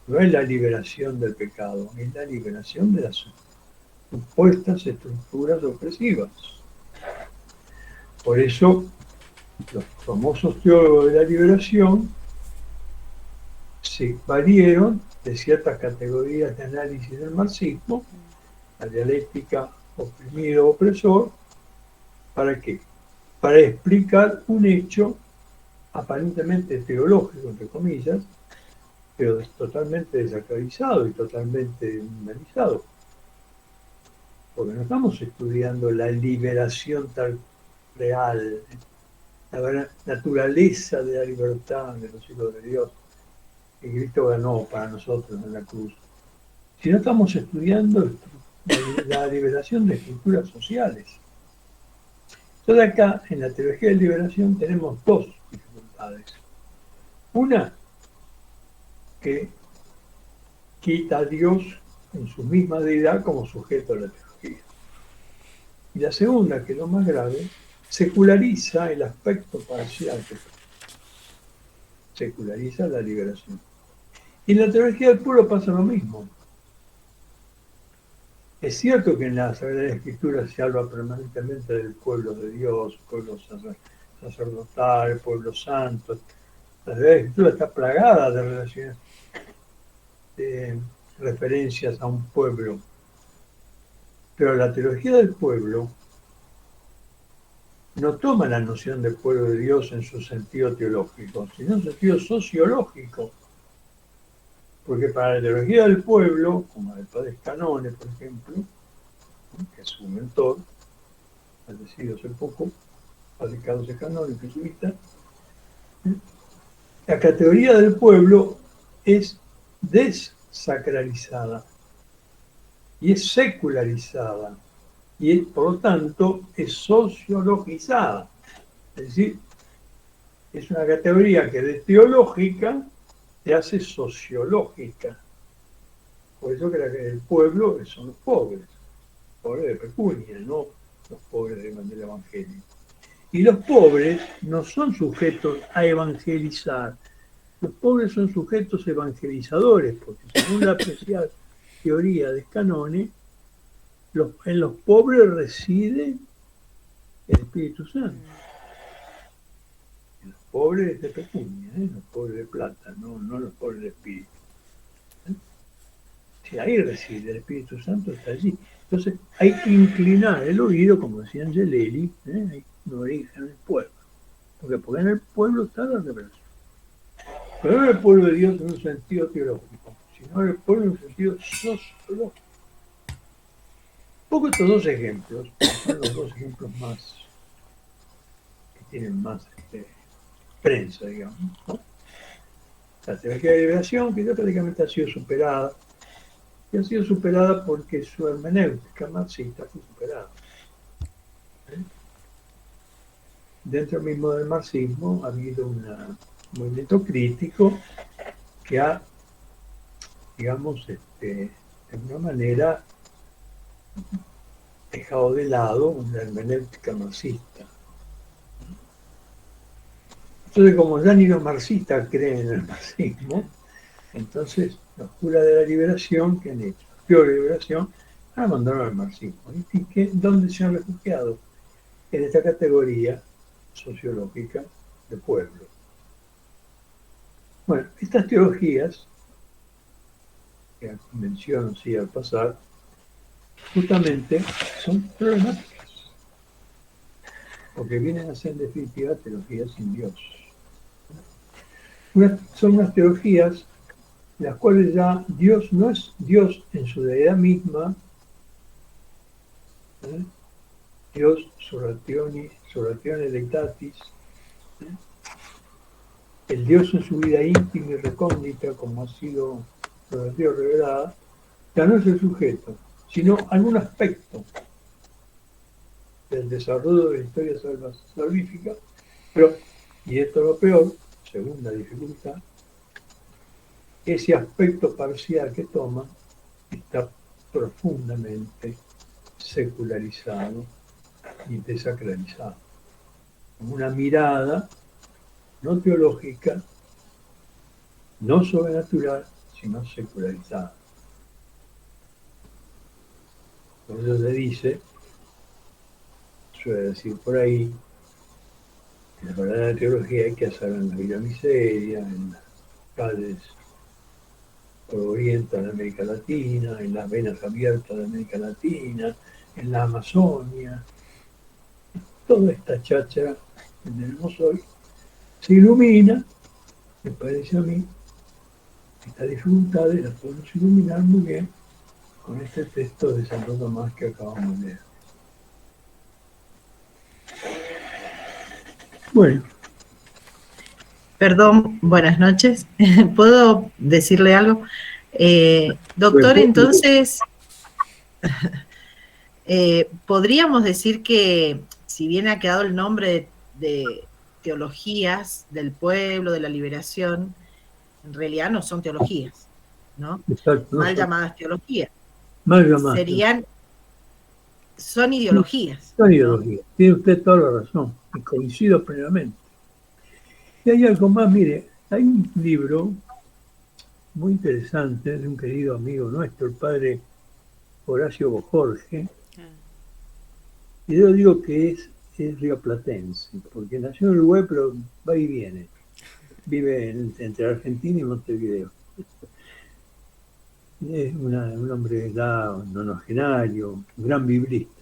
No es la liberación del pecado, es la liberación de las supuestas estructuras opresivas. Por eso, los famosos teólogos de la liberación se valieron de ciertas categorías de análisis del marxismo, la dialéctica oprimido-opresor, ¿para qué? Para explicar un hecho aparentemente teológico, entre comillas, pero totalmente desacralizado y totalmente humanizado. Porque no estamos estudiando la liberación tal real, la naturaleza de la libertad de los hijos de Dios que Cristo ganó para nosotros en la cruz, sino estamos estudiando la liberación de estructuras sociales. Entonces acá, en la teología de liberación, tenemos dos dificultades. Una, que quita a Dios en su misma deidad como sujeto de la teología. Y la segunda, que es lo más grave, seculariza el aspecto parcial, seculariza la liberación. Y en la teología del pueblo pasa lo mismo. Es cierto que en la Sagrada Escritura se habla permanentemente del pueblo de Dios, pueblo sacerdotal, pueblo santo. La Sagrada Escritura está plagada de relaciones, de referencias a un pueblo. Pero la teología del pueblo no toma la noción de pueblo de Dios en su sentido teológico, sino en su sentido sociológico. Porque para la teología del pueblo, como el padre Canone, por ejemplo, que es su mentor, fallecido hace poco, padre Carlos Canone, jesuita, la categoría del pueblo es desacralizada y es secularizada y por lo tanto es sociologizada. Es decir, es una categoría que de teológica se hace sociológica. Por eso que el pueblo son los pobres de pecunia, no los pobres del Evangelio. Y los pobres no son sujetos a evangelizar, los pobres son sujetos evangelizadores, porque según la apreciada teoría de Canone, en los pobres reside el Espíritu Santo. En los pobres de pecunia, los pobres de plata, no los pobres de espíritu. Si ahí reside el Espíritu Santo, está allí. Entonces hay que inclinar el oído, como decía Angelelli, hay un origen en el pueblo. Porque en el pueblo está la revelación. Pero no el pueblo de Dios en un sentido teológico, sino el pueblo en un sentido sociológico. Pongo estos dos ejemplos, son los dos ejemplos más que tienen más prensa, digamos, ¿no? La teología de liberación, que ya prácticamente ha sido superada, y ha sido superada porque su hermenéutica marxista fue superada. Dentro mismo del marxismo ha habido un movimiento crítico que ha, digamos, de alguna manera dejado de lado la hermenéutica marxista. Entonces, como ya ni los marxistas creen en el marxismo, entonces los curas de la liberación, que han hecho la teoría de liberación, han abandonado el marxismo. ¿Y dónde se han refugiado? En esta categoría sociológica de pueblo. Bueno, estas teologías, que menciono así al pasar, justamente son problemáticas, porque vienen a ser en definitiva teologías sin Dios. Son unas teologías en las cuales ya Dios no es Dios en su deidad misma, Dios surratione deitatis, el Dios en su vida íntima y recóndita, como ha sido revelada, ya no es el sujeto, sino algún aspecto del desarrollo de la historia salvífica, pero, y esto es lo peor, segunda dificultad, ese aspecto parcial que toma está profundamente secularizado y desacralizado. una mirada no teológica, no sobrenatural, sino secularizada. Por eso se dice, suele decir por ahí, que la verdadera teología hay que hacerla en la Villa Miseria, en las calles oriental de América Latina, en las venas abiertas de América Latina, en la Amazonia. Toda esta cháchara que tenemos hoy se ilumina, me parece a mí, estas dificultades las podemos iluminar muy bien con este texto de Santo Tomás que acabamos de leer. Bueno. Perdón, buenas noches. ¿Puedo decirle algo? Doctor, entonces, podríamos decir que si bien ha quedado el nombre de teologías del pueblo, de la liberación, en realidad no son teologías, ¿no? Exacto, mal llamadas teologías. Mal llamadas. Son ideologías. Son ideologías. ¿No? Tiene usted toda la razón y coincido plenamente. Y hay algo más, mire, hay un libro muy interesante de un querido amigo nuestro, el padre Horacio Bojorge, y yo digo que es rioplatense, porque nació en Uruguay, pero va y viene. Vive entre Argentina y Montevideo. Es un hombre de edad nonogenario, un gran biblista.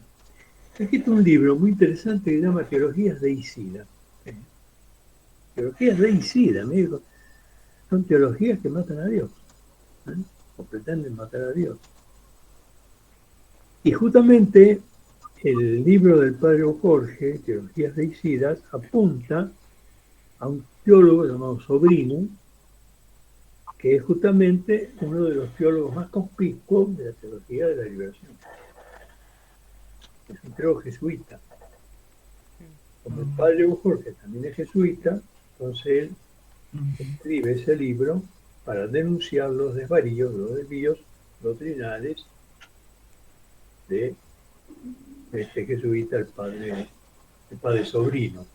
Ha escrito un libro muy interesante que se llama Teologías de Isida. Teologías de Isida, me dijo. Son teologías que matan a Dios, o pretenden matar a Dios. Y justamente el libro del padre Jorge, Teologías de Isida, apunta a un teólogo llamado Sobrino, que es justamente uno de los teólogos más conspicuos de la teología de la liberación. Es un teólogo jesuita. Como el padre Jorge también es jesuita, entonces él escribe ese libro para denunciar los desvaríos, los desvíos doctrinales de este jesuita, el padre Sobrino.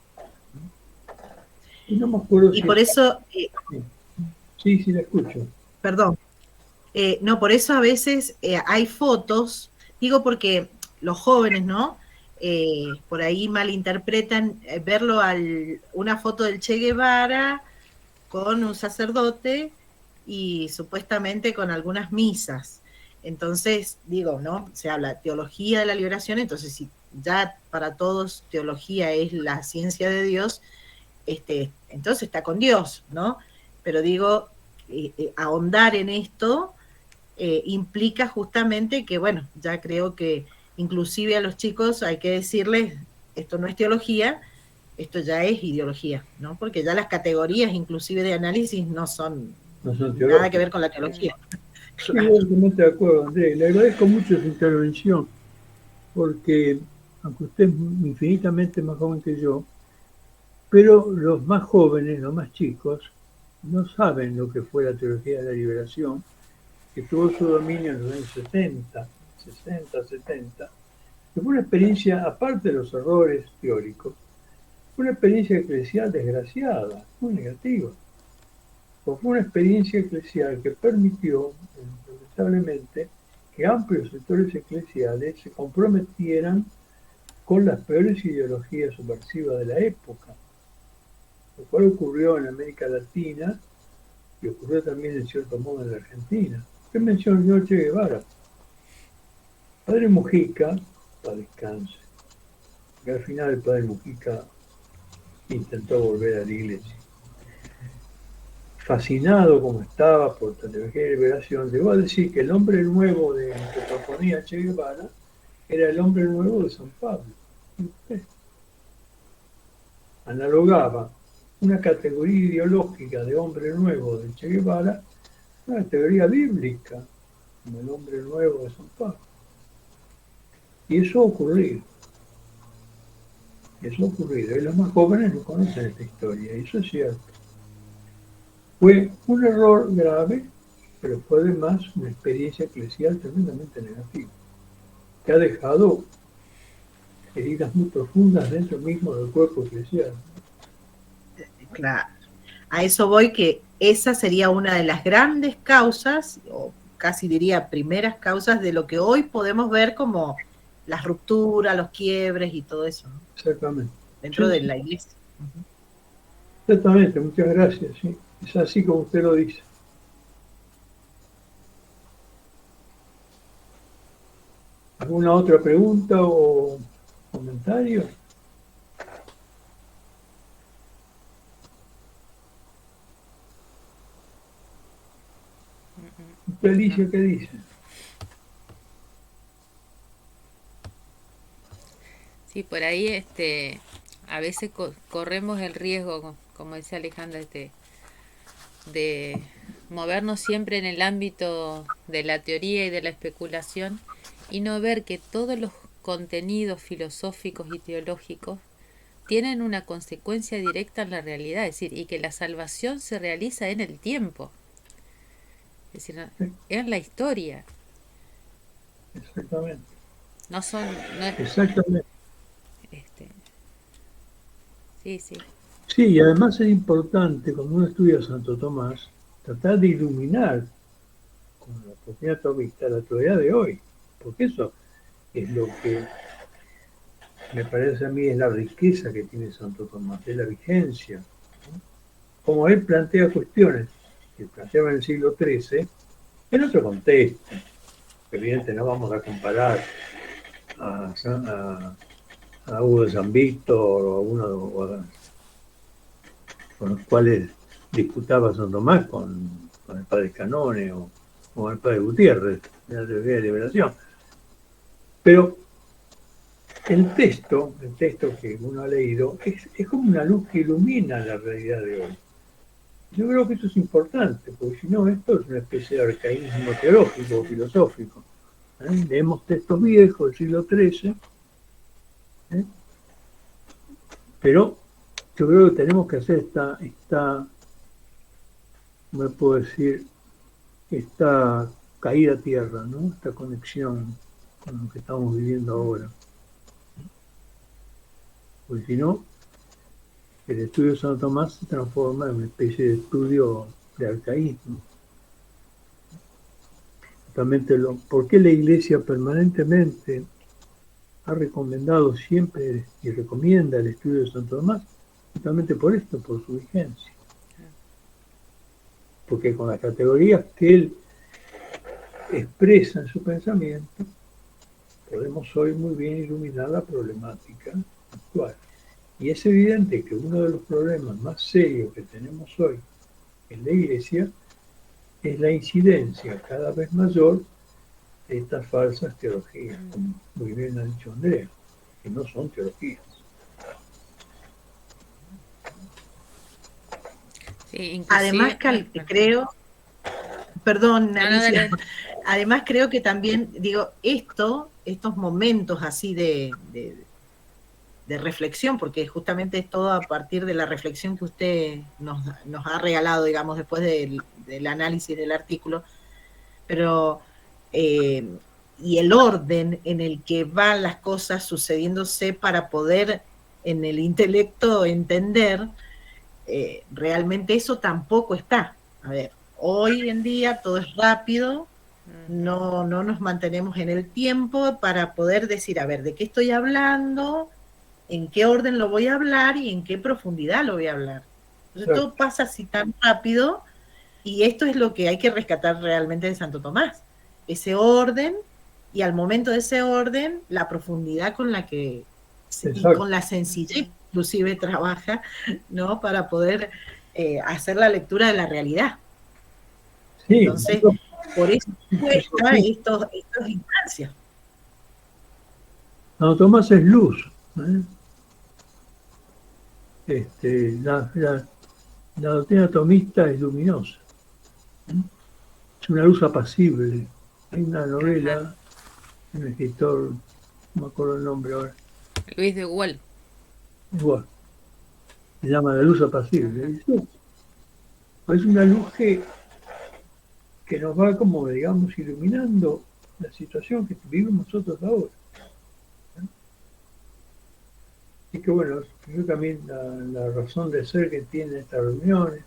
Y no me acuerdo y por eso... Sí, la escucho. Perdón. No, por eso a veces hay fotos, digo porque los jóvenes, ¿no? Por ahí malinterpretan verlo una foto del Che Guevara con un sacerdote y supuestamente con algunas misas. Entonces, digo, ¿no? Se habla teología de la liberación, entonces si ya para todos teología es la ciencia de Dios, entonces está con Dios, ¿no? Pero digo, ahondar en esto implica justamente que, bueno, ya creo que inclusive a los chicos hay que decirles, esto no es teología, esto ya es ideología, ¿no? Porque ya las categorías inclusive de análisis no son nada que ver con la teología. Claro. Sí, totalmente de acuerdo, Andrés. Le agradezco mucho su intervención, porque aunque usted es infinitamente más joven que yo, pero los más jóvenes, los más chicos, no saben lo que fue la teología de la liberación, que tuvo su dominio en los años 70, 60, 70, que fue una experiencia, aparte de los errores teóricos, fue una experiencia eclesial desgraciada, muy negativa. Fue una experiencia eclesial que permitió, lamentablemente, que amplios sectores eclesiales se comprometieran con las peores ideologías subversivas de la época, lo cual ocurrió en América Latina y ocurrió también en cierto modo en la Argentina. ¿Qué mencionó el señor Che Guevara? Padre Mujica, para descanse, que al final el padre Mujica intentó volver a la iglesia. Fascinado como estaba por la teología de liberación, llegó a decir que el hombre nuevo que proponía Che Guevara era el hombre nuevo de San Pablo. Analogaba una categoría ideológica de hombre nuevo de Che Guevara a una categoría bíblica, como el hombre nuevo de San Pablo. Y eso ocurrió. Y los más jóvenes no conocen esta historia, y eso es cierto. Fue un error grave, pero fue además una experiencia eclesial tremendamente negativa, que ha dejado heridas muy profundas dentro mismo del cuerpo eclesial. Claro. A eso voy, que esa sería una de las grandes causas, o casi diría primeras causas, de lo que hoy podemos ver como las rupturas, los quiebres y todo eso, ¿no? Exactamente. Dentro Sí, de sí. la iglesia. Uh-huh. Exactamente, muchas gracias. Sí. Es así como usted lo dice. ¿Alguna otra pregunta o comentario? ¿Usted, Alicia, qué dice? Sí, por ahí a veces corremos el riesgo, como decía Alejandra, de movernos siempre en el ámbito de la teoría y de la especulación y no ver que todos los contenidos filosóficos y teológicos tienen una consecuencia directa en la realidad, es decir, y que la salvación se realiza en el tiempo, es decir, en la historia. Exactamente. No son, no, Exactamente. este, sí, sí. Sí, y además es importante, cuando uno estudia a Santo Tomás, tratar de iluminar con la oportunidad tomista la teoría de hoy, porque eso es lo que me parece a mí es la riqueza que tiene Santo Tomás, es la vigencia, ¿no? Como él plantea cuestiones que planteaba en el siglo XIII, en otro contexto. Evidentemente no vamos a comparar a Hugo de San Víctor o a uno con los cuales disputaba San Tomás con el padre Canone o con el padre Gutiérrez de la teoría de liberación. Pero el texto que uno ha leído es como una luz que ilumina la realidad de hoy. Yo creo que eso es importante, porque si no, esto es una especie de arcaísmo teológico o filosófico. Leemos textos viejos del siglo XIII, pero yo creo que tenemos que hacer esta ¿cómo puedo decir? Esta caída a tierra, ¿no? Esta conexión con lo que estamos viviendo ahora. Porque si no, el estudio de Santo Tomás se transforma en una especie de estudio de arcaísmo. Justamente ¿por qué la Iglesia permanentemente ha recomendado siempre y recomienda el estudio de Santo Tomás? Justamente por esto, por su vigencia. Porque con las categorías que él expresa en su pensamiento, podemos hoy muy bien iluminar la problemática actual. Y es evidente que uno de los problemas más serios que tenemos hoy en la Iglesia es la incidencia cada vez mayor de estas falsas teologías, como muy bien ha dicho Andrea, que no son teologías. Sí, Además, creo, perdón, Alicia, dale. además creo que también, digo, estos momentos así de reflexión, porque justamente es todo a partir de la reflexión que usted nos ha regalado, digamos, después del análisis del artículo, pero y el orden en el que van las cosas sucediéndose para poder en el intelecto entender, realmente eso tampoco está. A ver, hoy en día todo es rápido, no nos mantenemos en el tiempo para poder decir, a ver, ¿de qué estoy hablando? ¿En qué orden lo voy a hablar y en qué profundidad lo voy a hablar? Entonces todo pasa así tan rápido y esto es lo que hay que rescatar realmente de Santo Tomás, ese orden y al momento de ese orden la profundidad con la que y con la sencillez inclusive trabaja, ¿no? Para poder hacer la lectura de la realidad. Sí, entonces, por eso cuesta estos instancias. Santo Tomás es luz. La doctrina tomista es luminosa. Es una luz apacible. Hay una novela, un escritor, no me acuerdo el nombre ahora. Luis de Gual. Igual. Se llama La luz apacible. Es una luz que nos va como, digamos, iluminando la situación que vivimos nosotros ahora. Así que bueno, yo también la razón de ser que tienen estas reuniones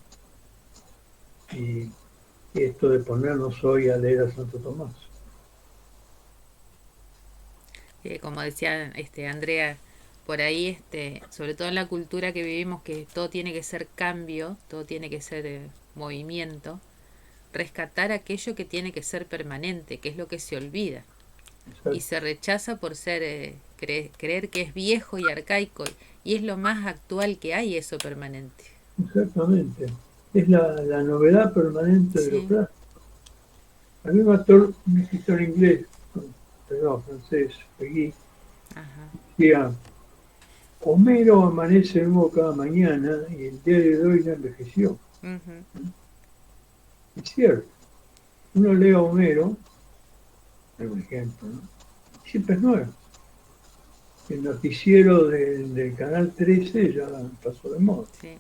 y esto de ponernos hoy a leer a Santo Tomás. Como decía Andrea, por ahí, sobre todo en la cultura que vivimos, que todo tiene que ser cambio, todo tiene que ser movimiento, rescatar aquello que tiene que ser permanente, que es lo que se olvida. Y Exacto. se rechaza por ser creer que es viejo y arcaico, y es lo más actual que hay, eso permanente. Exactamente. Es la novedad permanente de lo Sí, clásico. Había un escritor inglés, perdón, francés, Peggy, ajá. decía, Homero amanece nuevo cada mañana y el día de hoy no envejeció. Ujú. Es cierto. Uno lee a Homero, es un ejemplo, ¿no? Siempre es nuevo. El noticiero del Canal 13 ya pasó de moda. Sí.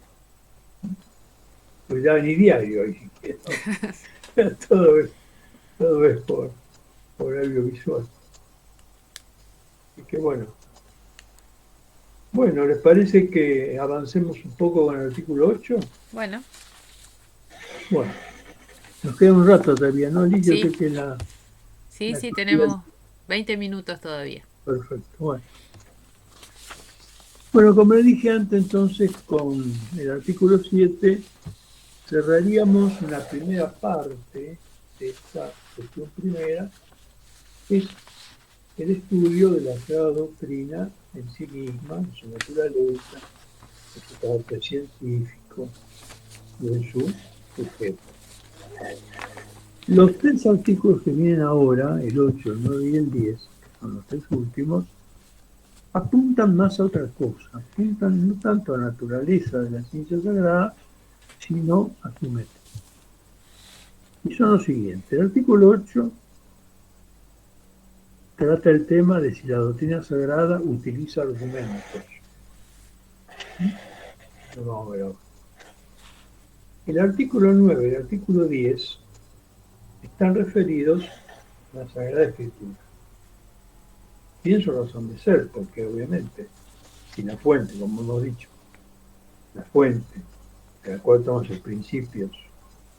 Pues ya ni diario hay siquiera. Ya todo es por audiovisual. Y que bueno. Bueno, ¿les parece que avancemos un poco con el artículo 8? Bueno, Bueno, nos queda un rato todavía, ¿no, Liz? Yo sí, sé que sí, la sí, actividad. tenemos 20 minutos todavía. Perfecto, bueno. Bueno, como le dije antes, entonces, con el artículo 7 cerraríamos la primera parte de esta cuestión primera, que es el estudio de la Sagrada Doctrina en sí misma, en su naturaleza, en su carácter científico y en su sujeto. Los tres artículos que vienen ahora, el 8, el 9 y el 10, que son los tres últimos, apuntan más a otra cosa, apuntan no tanto a la naturaleza de la ciencia sagrada, sino a su método. Y son los siguientes. El artículo 8 trata el tema de si la doctrina sagrada utiliza argumentos. Lo vamos a ver ahora. El artículo 9 y el artículo 10 están referidos a la Sagrada Escritura. Tienen su razón de ser, porque obviamente, si la fuente, como hemos dicho, la fuente de la cual tomamos sus principios,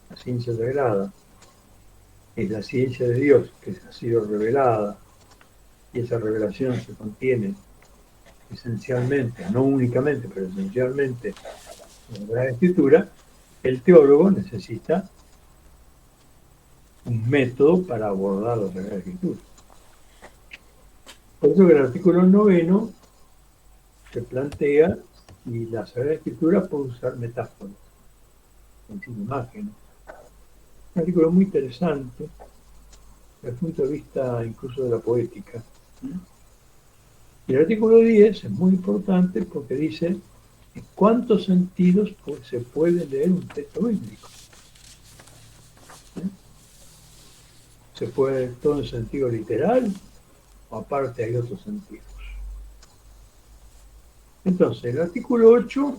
la ciencia sagrada, es la ciencia de Dios que ha sido revelada, y esa revelación se contiene esencialmente, no únicamente, pero esencialmente en la Escritura, el teólogo necesita un método para abordar la Sagrada Escritura. Por eso que el artículo 9 se plantea si la Sagrada Escritura puede usar metáforas, es decir, imágenes. Un artículo muy interesante desde el punto de vista incluso de la poética. Y el artículo 10 es muy importante porque dice en cuántos sentidos se puede leer un texto bíblico. Se puede leer todo en sentido literal o aparte hay otros sentidos. Entonces, el artículo 8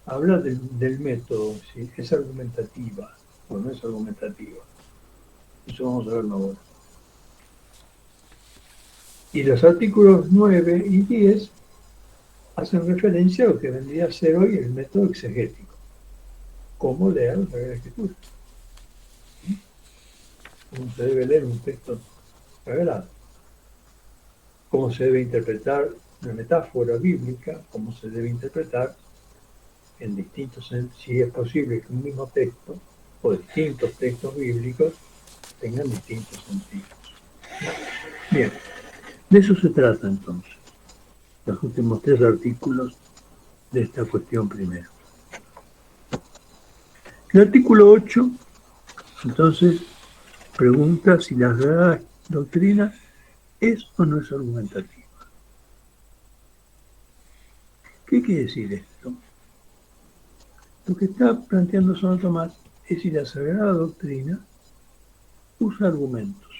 habla del método, si es argumentativa o no es argumentativa. Eso vamos a verlo ahora. Y los artículos 9 y 10 hacen referencia a lo que vendría a ser hoy el método exegético. Cómo leer la Sagrada Escritura. Cómo se debe leer un texto sagrado. Cómo se debe interpretar una metáfora bíblica, cómo se debe interpretar en distintos, si es posible que un mismo texto o distintos textos bíblicos tengan distintos sentidos. Bien, de eso se trata entonces, los últimos tres artículos de esta cuestión primera. El artículo 8, entonces, pregunta si la Sagrada Doctrina es o no es argumentativa. ¿Qué quiere decir esto? Lo que está planteando Santo Tomás es si la Sagrada Doctrina usa argumentos,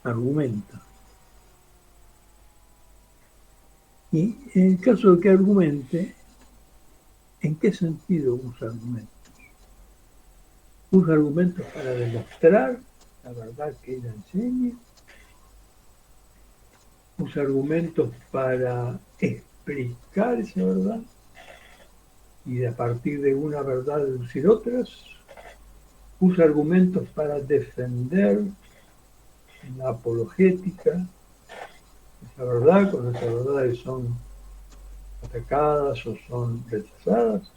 argumenta. Y en el caso de que argumente, ¿en qué sentido usa argumentos? Usa argumentos para demostrar la verdad que ella enseña, usa argumentos para explicar esa verdad y a partir de una verdad deducir otras, usa argumentos para defender en la apologética esa verdad cuando esas verdades son atacadas o son rechazadas.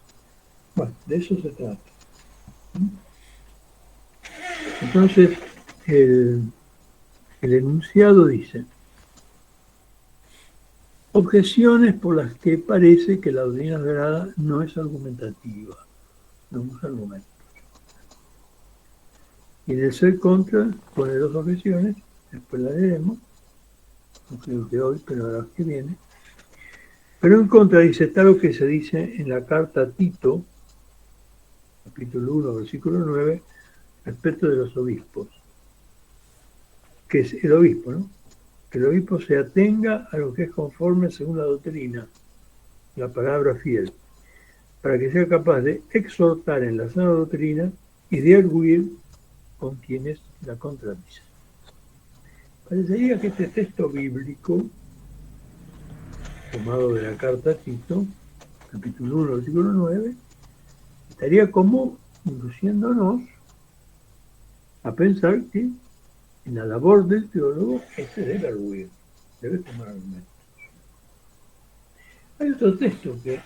Bueno, de eso se trata. Entonces, el enunciado dice: objeciones por las que parece que la doctrina sagrada no es argumentativa, no usa argumentos. Y en el ser contra pone dos objeciones, después las leeremos, no creo que hoy, pero la vez que viene. Pero en contra dice, está lo que se dice en la carta a Tito, capítulo 1, versículo 9, respecto de los obispos, que es el obispo, ¿no? Que el obispo se atenga a lo que es conforme según la doctrina, la palabra fiel, para que sea capaz de exhortar en la sana doctrina y de arguir con quienes la contradicen. Parecería que este texto bíblico, tomado de la carta a Tito, capítulo 1, versículo 9, estaría como induciéndonos a pensar que en la labor del teólogo se debe arguir, debe tomar argumentos. Hay otro texto que,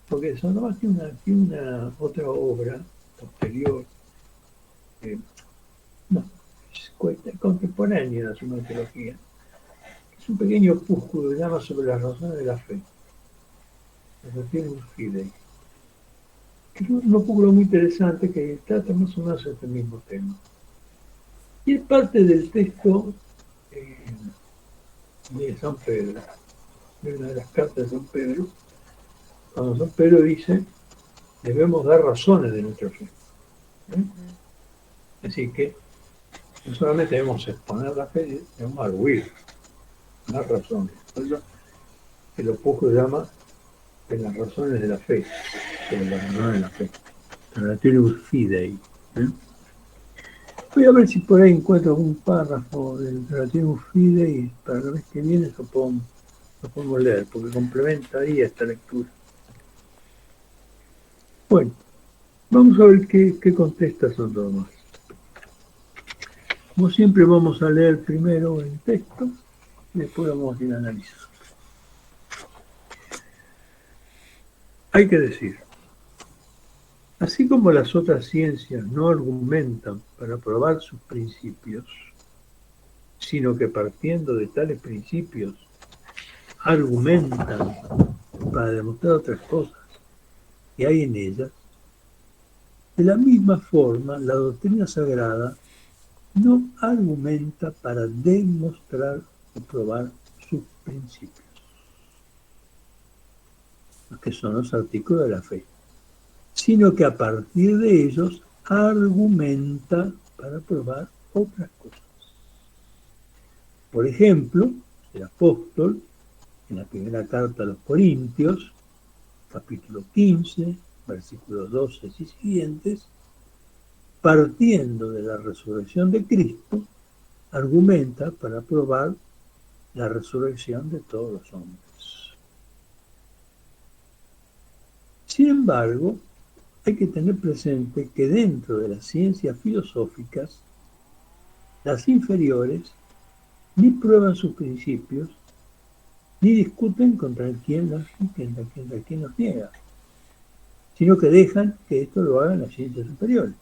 porque San Tomás tiene una otra obra posterior, no, es contemporánea a su teología. Es un pequeño opúsculo que llama sobre las razones de la fe. Relationibus Fidei. Que es un opúsculo muy interesante que trata más o menos este mismo tema. Y es parte del texto de San Pedro, de una de las cartas de San Pedro, cuando San Pedro dice, debemos dar razones de nuestra fe. Así que no solamente debemos exponer la fe, debemos arguir, dar razones. Por eso el opúsculo se llama de las razones de la fe, sobre las razones de la fe. Relationibus Fidei. Voy a ver si por ahí encuentro algún párrafo del Relationibus Fidei y para la vez que viene lo podemos leer, porque complementaría esta lectura. Bueno, vamos a ver qué contesta Santo Tomás. Como siempre vamos a leer primero el texto y después vamos a ir analizando. Hay que decir, así como las otras ciencias no argumentan para probar sus principios, sino que partiendo de tales principios argumentan para demostrar otras cosas que hay en ellas, de la misma forma la doctrina sagrada no argumenta para demostrar o probar sus principios, que son los artículos de la fe, sino que a partir de ellos argumenta para probar otras cosas. Por ejemplo, el apóstol, en la primera carta a los Corintios, capítulo 15, versículos 12 y siguientes, partiendo de la resurrección de Cristo, argumenta para probar la resurrección de todos los hombres. Sin embargo, hay que tener presente que dentro de las ciencias filosóficas, las inferiores ni prueban sus principios, ni discuten contra quien los niega, sino que dejan que esto lo hagan las ciencias superiores.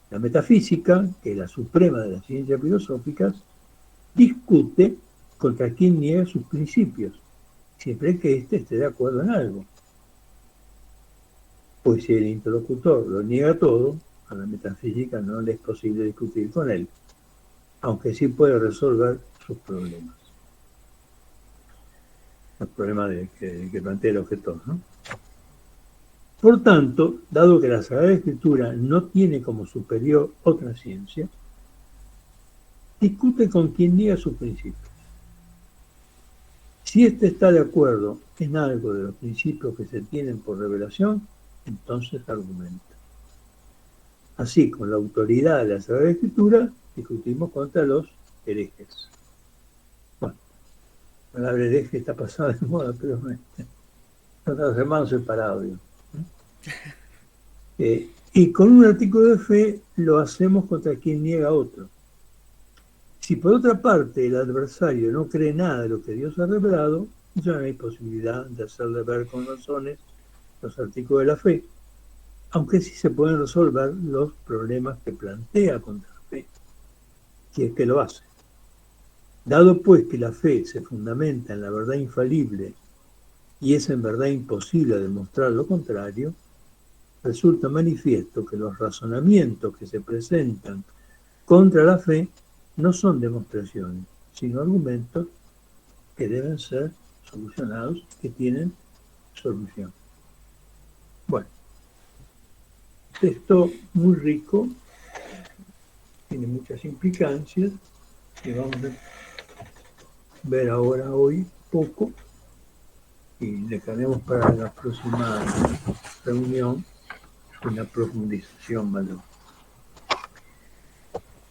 La metafísica, que es la suprema de las ciencias filosóficas, discute contra quien niega sus principios, siempre que éste esté de acuerdo en algo. Pues si el interlocutor lo niega todo, a la metafísica no le es posible discutir con él, aunque sí puede resolver sus problemas. El problema que plantea el objetor, ¿no? Por tanto, dado que la Sagrada Escritura no tiene como superior otra ciencia, discute con quien niega sus principios. Si éste está de acuerdo en algo de los principios que se tienen por revelación, entonces argumenta. Así, con la autoridad de la Sagrada Escritura, discutimos contra los herejes. Bueno, La palabra hereje está pasada de moda, pero son los hermanos separados. Y con un artículo de fe lo hacemos contra quien niega a otro. Si por otra parte el adversario no cree nada de lo que Dios ha revelado, ya no hay posibilidad de hacerle ver con razones los artículos de la fe, aunque sí se pueden resolver los problemas que plantea contra la fe, si es que lo hace. Dado pues que la fe se fundamenta en la verdad infalible y es en verdad imposible demostrar lo contrario, resulta manifiesto que los razonamientos que se presentan contra la fe no son demostraciones, sino argumentos que deben ser solucionados, que tienen solución. Bueno, texto muy rico, tiene muchas implicancias, que vamos a ver ahora hoy poco, y dejaremos para la próxima reunión una profundización mayor.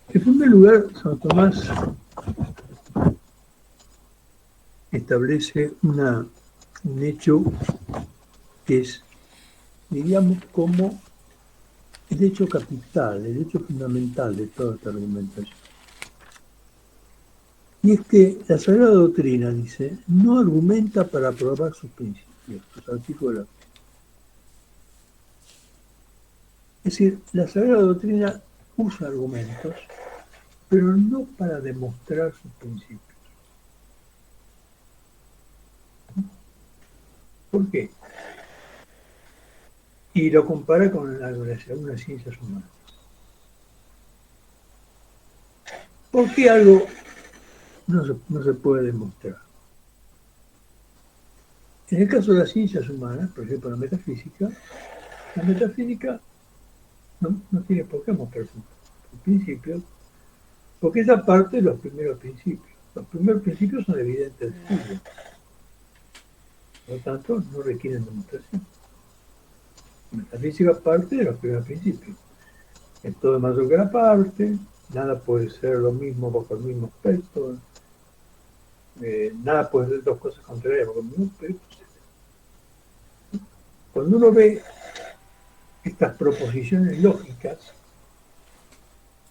En primer lugar, San Tomás establece un hecho que es, diríamos, como el hecho capital, el hecho fundamental de toda esta argumentación. Y es que la Sagrada Doctrina, dice, no argumenta para probar sus principios, sus artículos de la fe. Es decir, la Sagrada Doctrina usa argumentos, pero no para demostrar sus principios. ¿Por qué? Y lo compara con algunas ciencias humanas. ¿Por qué algo no se puede demostrar? En el caso de las ciencias humanas, por ejemplo la metafísica no tiene por qué mostrar sus principios, porque es parte de los primeros principios. Los primeros principios son evidentes de estudio. Por lo tanto, no requieren demostración. La metafísica parte de los primeros principios. El todo es mayor que la parte, nada puede ser lo mismo bajo el mismo aspecto, nada puede ser dos cosas contrarias bajo el mismo aspecto, etc. Cuando uno ve estas proposiciones lógicas,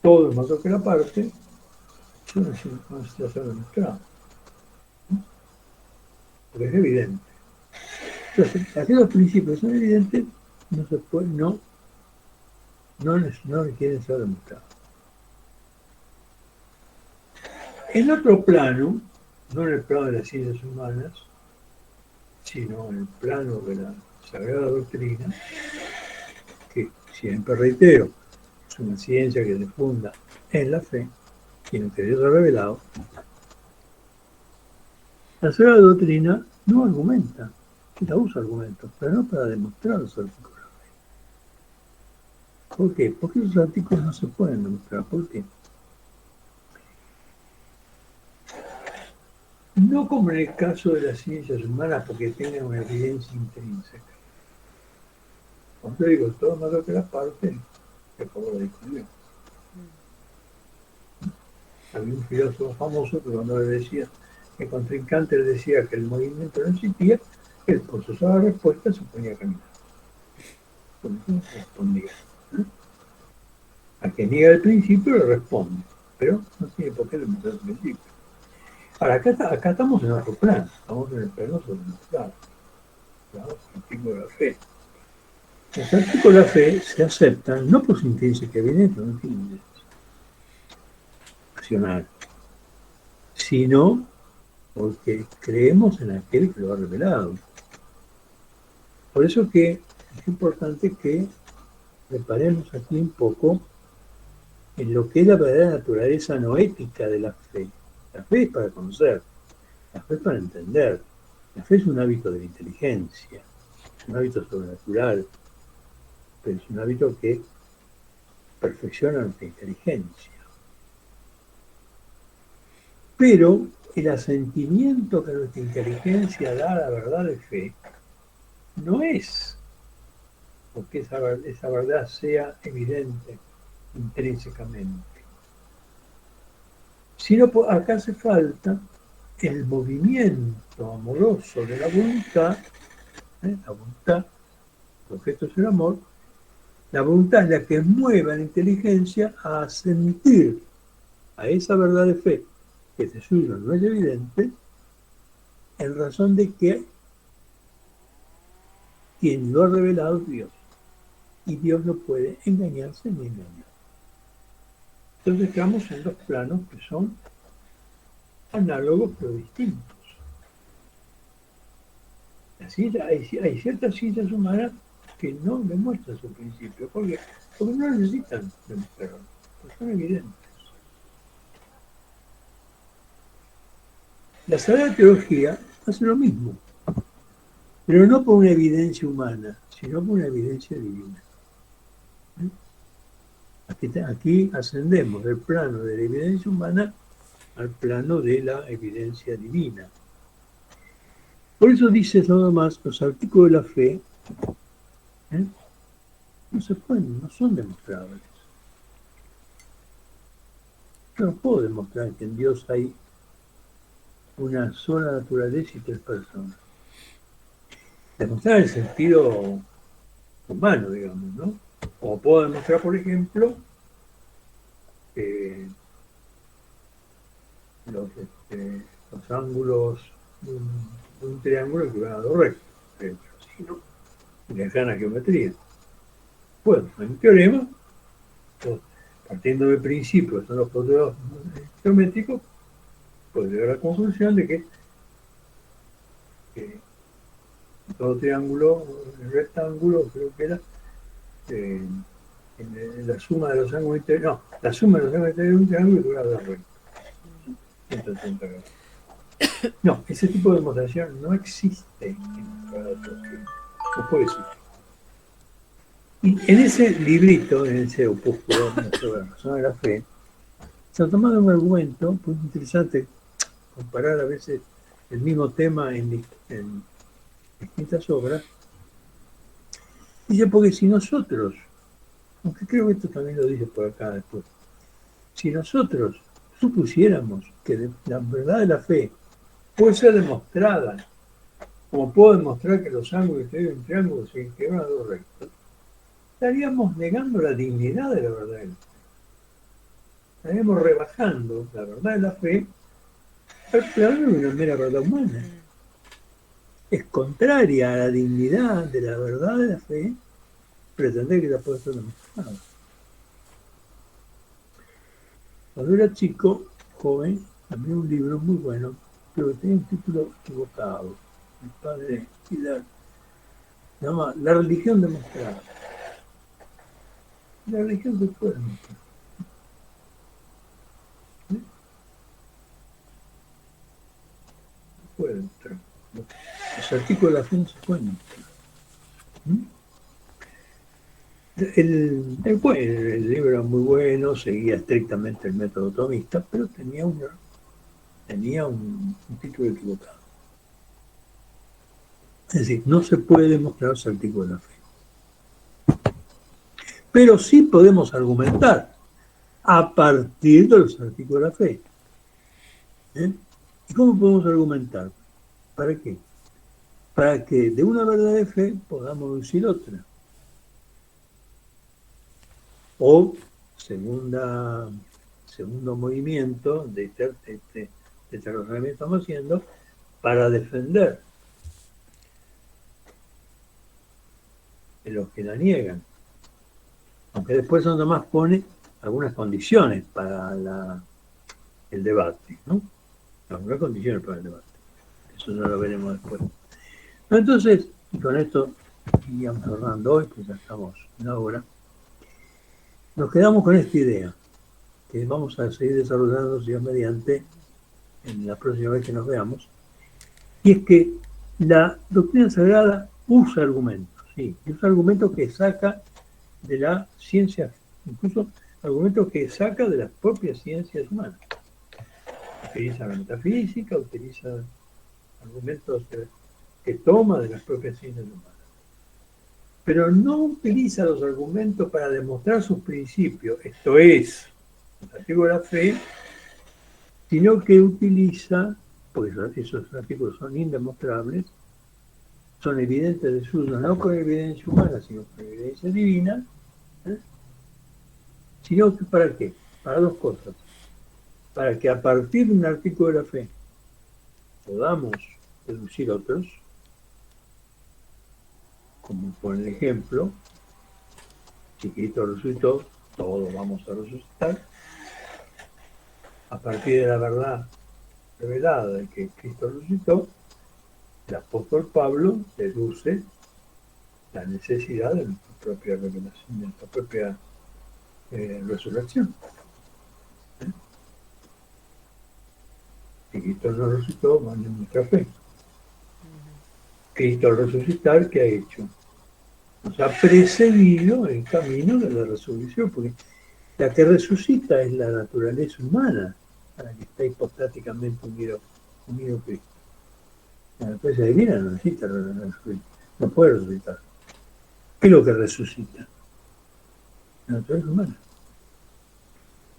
todo es mayor que la parte, eso no necesita ser demostrado, porque es evidente. Entonces, aquellos principios son evidentes, no se puede, no requieren ser demostrados. En otro plano, no en el plano de las ciencias humanas, sino en el plano de la Sagrada Doctrina, que siempre reitero, es una ciencia que se funda en la fe y en lo que Dios ha revelado, la Sagrada Doctrina no argumenta, la usa argumentos, pero no para demostrar los artículos de la fe. ¿Por qué? Porque esos artículos no se pueden demostrar. ¿Por qué? No como en el caso de las ciencias humanas, porque tengan una evidencia intrínseca. Cuando digo todo más que la parte, es por la discusión. Había un filósofo famoso que cuando le decía, el contrincante le decía que el movimiento no existía, él por su sola respuesta se ponía a caminar. Por eso respondía. A quien niega el principio le responde, pero no tiene por qué demostrar el principio. Ahora, acá estamos en otro plano, estamos en el plano sobrenatural, los artículos de la fe. Los artículos de la fe se aceptan no por su intrínseca evidencia, no tiene evidencia racional, sino porque creemos en aquel que lo ha revelado. Por eso que es importante que reparemos aquí un poco en lo que es la verdadera naturaleza noética de la fe. La fe es para conocer, la fe es para entender, la fe es un hábito de la inteligencia, es un hábito sobrenatural, pero es un hábito que perfecciona nuestra inteligencia. Pero el asentimiento que nuestra inteligencia da a la verdad de fe no es porque esa verdad sea evidente intrínsecamente, sino acá hace falta el movimiento amoroso de la voluntad, el objeto es el amor, la voluntad es la que mueve a la inteligencia a sentir a esa verdad de fe, que de suyo no es evidente, en razón de que quien lo ha revelado es Dios. Y Dios no puede engañarse ni engañar. Entonces estamos en dos planos que son análogos pero distintos. Hay ciertas ciencias humanas que no demuestran su principio. ¿Por qué? Porque no necesitan demostrarlo, porque son evidentes. La Sagrada Teología hace lo mismo, pero no por una evidencia humana, sino por una evidencia divina. Aquí ascendemos del plano de la evidencia humana al plano de la evidencia divina. Por eso dice nada más, los artículos de la fe no son demostrables. Yo no puedo demostrar que en Dios hay una sola naturaleza y tres personas. Demostrar el sentido humano, digamos, ¿no? Como puedo demostrar, por ejemplo, los ángulos de un triángulo equivalado recto, así, ¿no? Lejana geometría. Bueno, hay un teorema, partiendo del principio, son los poderes geométricos, pues llegar a la conclusión de que todo triángulo, rectángulo, creo que era, la suma de los ángulos interiores, no, la suma de los ángulos interiores de un triángulo es grado recto. 180 grados. No, ese tipo de demostración no existe en la teología. No puede existir. Y en ese librito, en ese opúsculo sobre la razón de la fe, se ha tomado un argumento muy interesante, comparar a veces el mismo tema en distintas obras. Dice, porque si nosotros, aunque creo que esto también lo dice por acá después, si nosotros supusiéramos que la verdad de la fe puede ser demostrada, como puedo demostrar que los ángulos interiores de un triángulo se integran a dos rectos, estaríamos negando la dignidad de la verdad de la fe. Estaríamos rebajando la verdad de la fe al plano de una mera verdad humana. Es contraria a la dignidad de la verdad de la fe pretender que la pueda ser demostrada. Cuando era chico, joven, también un libro muy bueno, pero que tenía un título equivocado. Mi padre Hillard se llama La religión demostrada. La religión se puede demostrar. Se puede demostrar. Los artículos de la fe no se pueden mostrar. El libro era muy bueno, seguía estrictamente el método tomista, pero tenía un título equivocado. Es decir, no se puede demostrar los artículos de la fe. Pero sí podemos argumentar a partir de los artículos de la fe. ¿Y cómo podemos argumentar? ¿Para qué? Para que de una verdad de fe podamos decir otra. O segundo movimiento de este razonamiento que estamos haciendo, para defender de los que la niegan. Aunque después donde más pone algunas condiciones para el debate, ¿no? Algunas condiciones para el debate. Eso ya lo veremos después. Entonces, y con esto íbamos cerrando hoy, pues ya estamos en la hora. Nos quedamos con esta idea, que vamos a seguir desarrollando, Dios mediante, en la próxima vez que nos veamos, y es que la doctrina sagrada usa argumentos, sí, usa argumentos que saca de la ciencia, incluso argumentos que saca de las propias ciencias humanas. Utiliza la metafísica, utiliza argumentos que toma de las propias ciencias humanas. Pero no utiliza los argumentos para demostrar sus principios, esto es, los artículos de la fe, sino que utiliza porque esos artículos son indemostrables, son evidentes de suyo, no con evidencia humana, sino con evidencia divina, ¿eh? Sino que ¿para qué? Para dos cosas. Para que a partir de un artículo de la fe podamos deducir otros, como por el ejemplo, si Cristo resucitó, todos vamos a resucitar. A partir de la verdad revelada de que Cristo resucitó, el apóstol Pablo deduce la necesidad de nuestra propia revelación, de nuestra propia resurrección. Si Cristo no resucitó, van en nuestra fe. Cristo al resucitar, ¿qué ha hecho? Nos ha precedido el camino de la resurrección, porque la que resucita es la naturaleza humana, a la que está hipostáticamente unido a Cristo. La naturaleza divina no necesita resucitar, no puede resucitar. ¿Qué es lo que resucita? La naturaleza humana.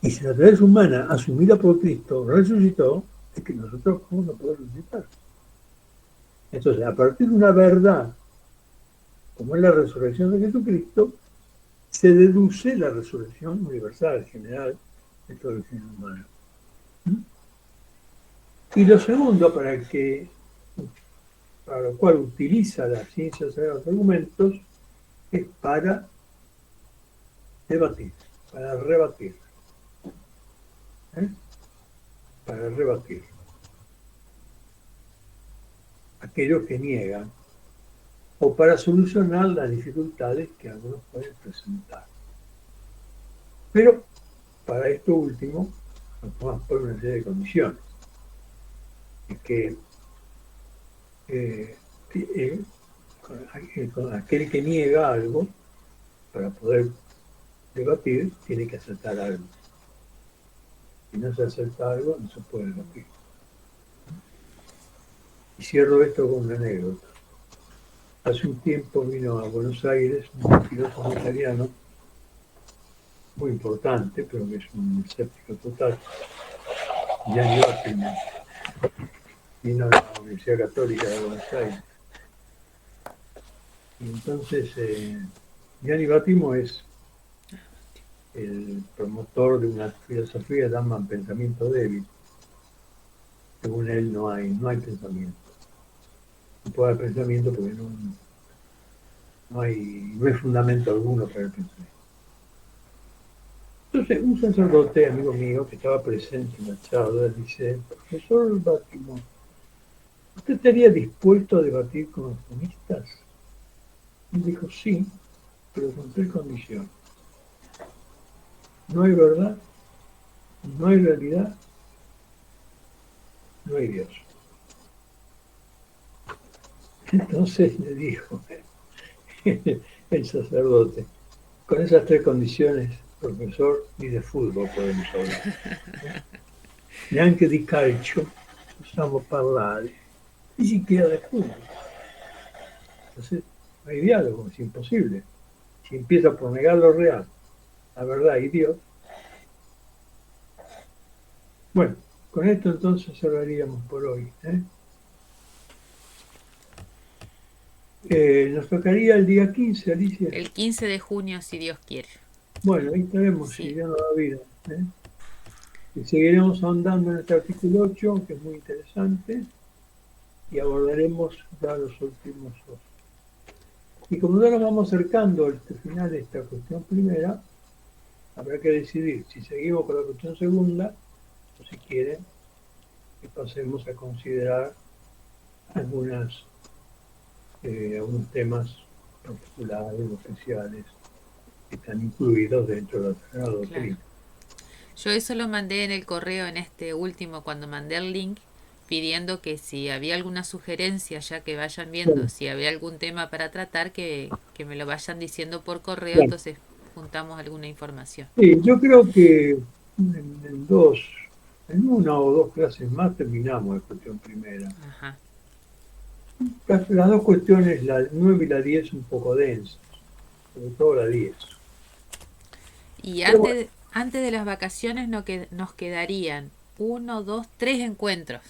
Y si la naturaleza humana, asumida por Cristo, resucitó, es que nosotros no podemos resucitar. Entonces, a partir de una verdad, como es la resurrección de Jesucristo, se deduce la resurrección universal, general, de todo el género humano. Y lo segundo, para lo cual utiliza la ciencia de los argumentos, es para debatir, para rebatir. Para rebatir. Aquellos que niegan, o para solucionar las dificultades que algunos pueden presentar. Pero para esto último, nos vamos a poner una serie de condiciones. Es que con aquel que niega algo, para poder debatir, tiene que aceptar algo. Si no se acepta algo, no se puede debatir. Y cierro esto con una anécdota. Hace un tiempo vino a Buenos Aires un filósofo italiano muy importante, pero que es un escéptico total, Gianni Vattimo. Vino a la Universidad Católica de Buenos Aires. Y entonces, Gianni Vattimo es el promotor de una filosofía que llaman pensamiento débil. Según él no hay pensamiento. No puede haber pensamiento porque no hay fundamento alguno para el pensamiento. Entonces, un sacerdote, amigo mío, que estaba presente en la charla, dice: profesor Vattimo, ¿usted estaría dispuesto a debatir con los teístas? Y dijo: sí, pero con tres condiciones. No hay verdad, no hay realidad, no hay Dios. Entonces le dijo el sacerdote: con esas tres condiciones, profesor, ni de fútbol podemos hablar. Neanche di calcio possiamo parlare, ni siquiera de fútbol. Entonces, no hay diálogo, es imposible. Si empieza por negar lo real, la verdad y Dios. Bueno, con esto entonces cerraríamos por hoy. Nos tocaría el día 15, Alicia. El 15 de junio, si Dios quiere. Bueno, ahí estaremos, Sí. siguiendo la vida. Y seguiremos ahondando en este artículo 8, que es muy interesante, y abordaremos ya los últimos dos. Y como ya nos vamos acercando al final de esta cuestión primera, habrá que decidir si seguimos con la cuestión segunda, o si quieren que pasemos a considerar algunos temas particulares o especiales que están incluidos dentro de la Sagrada Doctrina. Yo eso lo mandé en el correo, en este último, cuando mandé el link, pidiendo que si había alguna sugerencia, ya que vayan viendo, si había algún tema para tratar, que me lo vayan diciendo por correo, entonces juntamos alguna información. Sí, yo creo que en una o dos clases más terminamos la cuestión primera. Ajá. Las dos cuestiones, la 9 y la 10, un poco densas, sobre todo la 10. Y antes de las vacaciones nos quedarían 1, 2, 3 encuentros.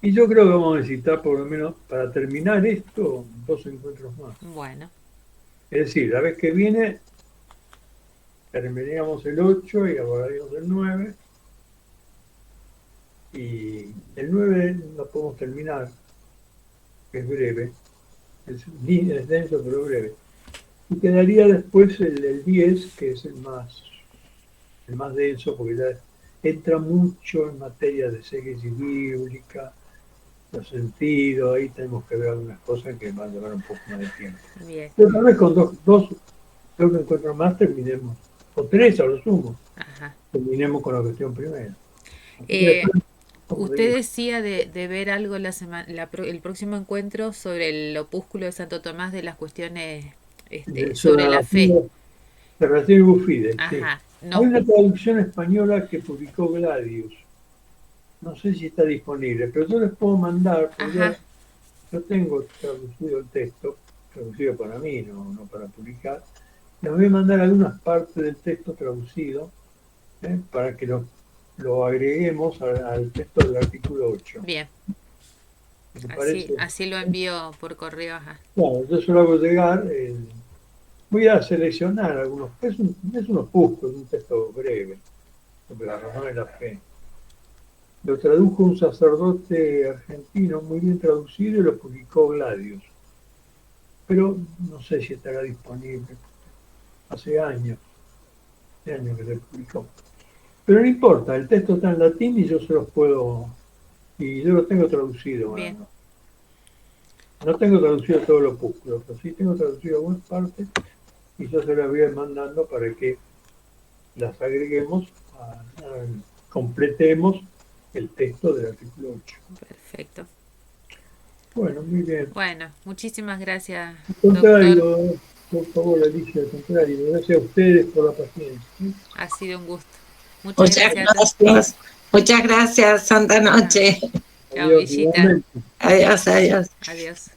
Y yo creo que vamos a necesitar, por lo menos, para terminar esto, 2 encuentros más. Bueno, Es decir, la vez que viene, terminaríamos el 8 y abordaríamos el 9. Y el 9 lo podemos terminar, que es breve. Es denso, pero breve. Y quedaría después el 10, que es el más denso, porque ya entra mucho en materia de exégesis bíblica, los sentidos, ahí tenemos que ver algunas cosas que van a llevar un poco más de tiempo. bien. Pero tal vez con dos encuentros más terminemos, o 3 a lo sumo, Ajá. terminemos con la cuestión primera. Usted decía de ver algo el próximo encuentro sobre el opúsculo de Santo Tomás de las cuestiones sobre la fe. De Racine Buffide, sí. Ajá. Hay No, una traducción española que publicó Gladius. No sé si está disponible, pero yo les puedo mandar, porque ajá. yo tengo traducido el texto, traducido para mí, no para publicar. Les voy a mandar algunas partes del texto traducido para que lo agreguemos al texto del artículo 8. Bien. ¿Me parece? Así lo envío por correo. Ajá. Claro, yo se lo hago llegar. Voy a seleccionar algunos. Es un opúsculo, es un texto breve sobre la razón de la fe. Lo tradujo un sacerdote argentino, muy bien traducido, y lo publicó Gladius. Pero no sé si estará disponible. Hace años que se publicó. Pero no importa, el texto está en latín y yo se los puedo. Y yo lo tengo traducido. Bien. Bueno. No tengo traducido todo el opúsculo, pero sí tengo traducido algunas partes y yo se las voy a ir mandando para que las agreguemos, completemos el texto del artículo 8. Perfecto. Bueno, muy bien. Bueno, muchísimas gracias, Al doctor. contrario, por favor, Alicia, al contrario, gracias a ustedes por la paciencia. Ha sido un gusto. Muchas gracias. Gracias. Muchas gracias. Santa noche. Chao, Villita. Adiós, adiós. Adiós.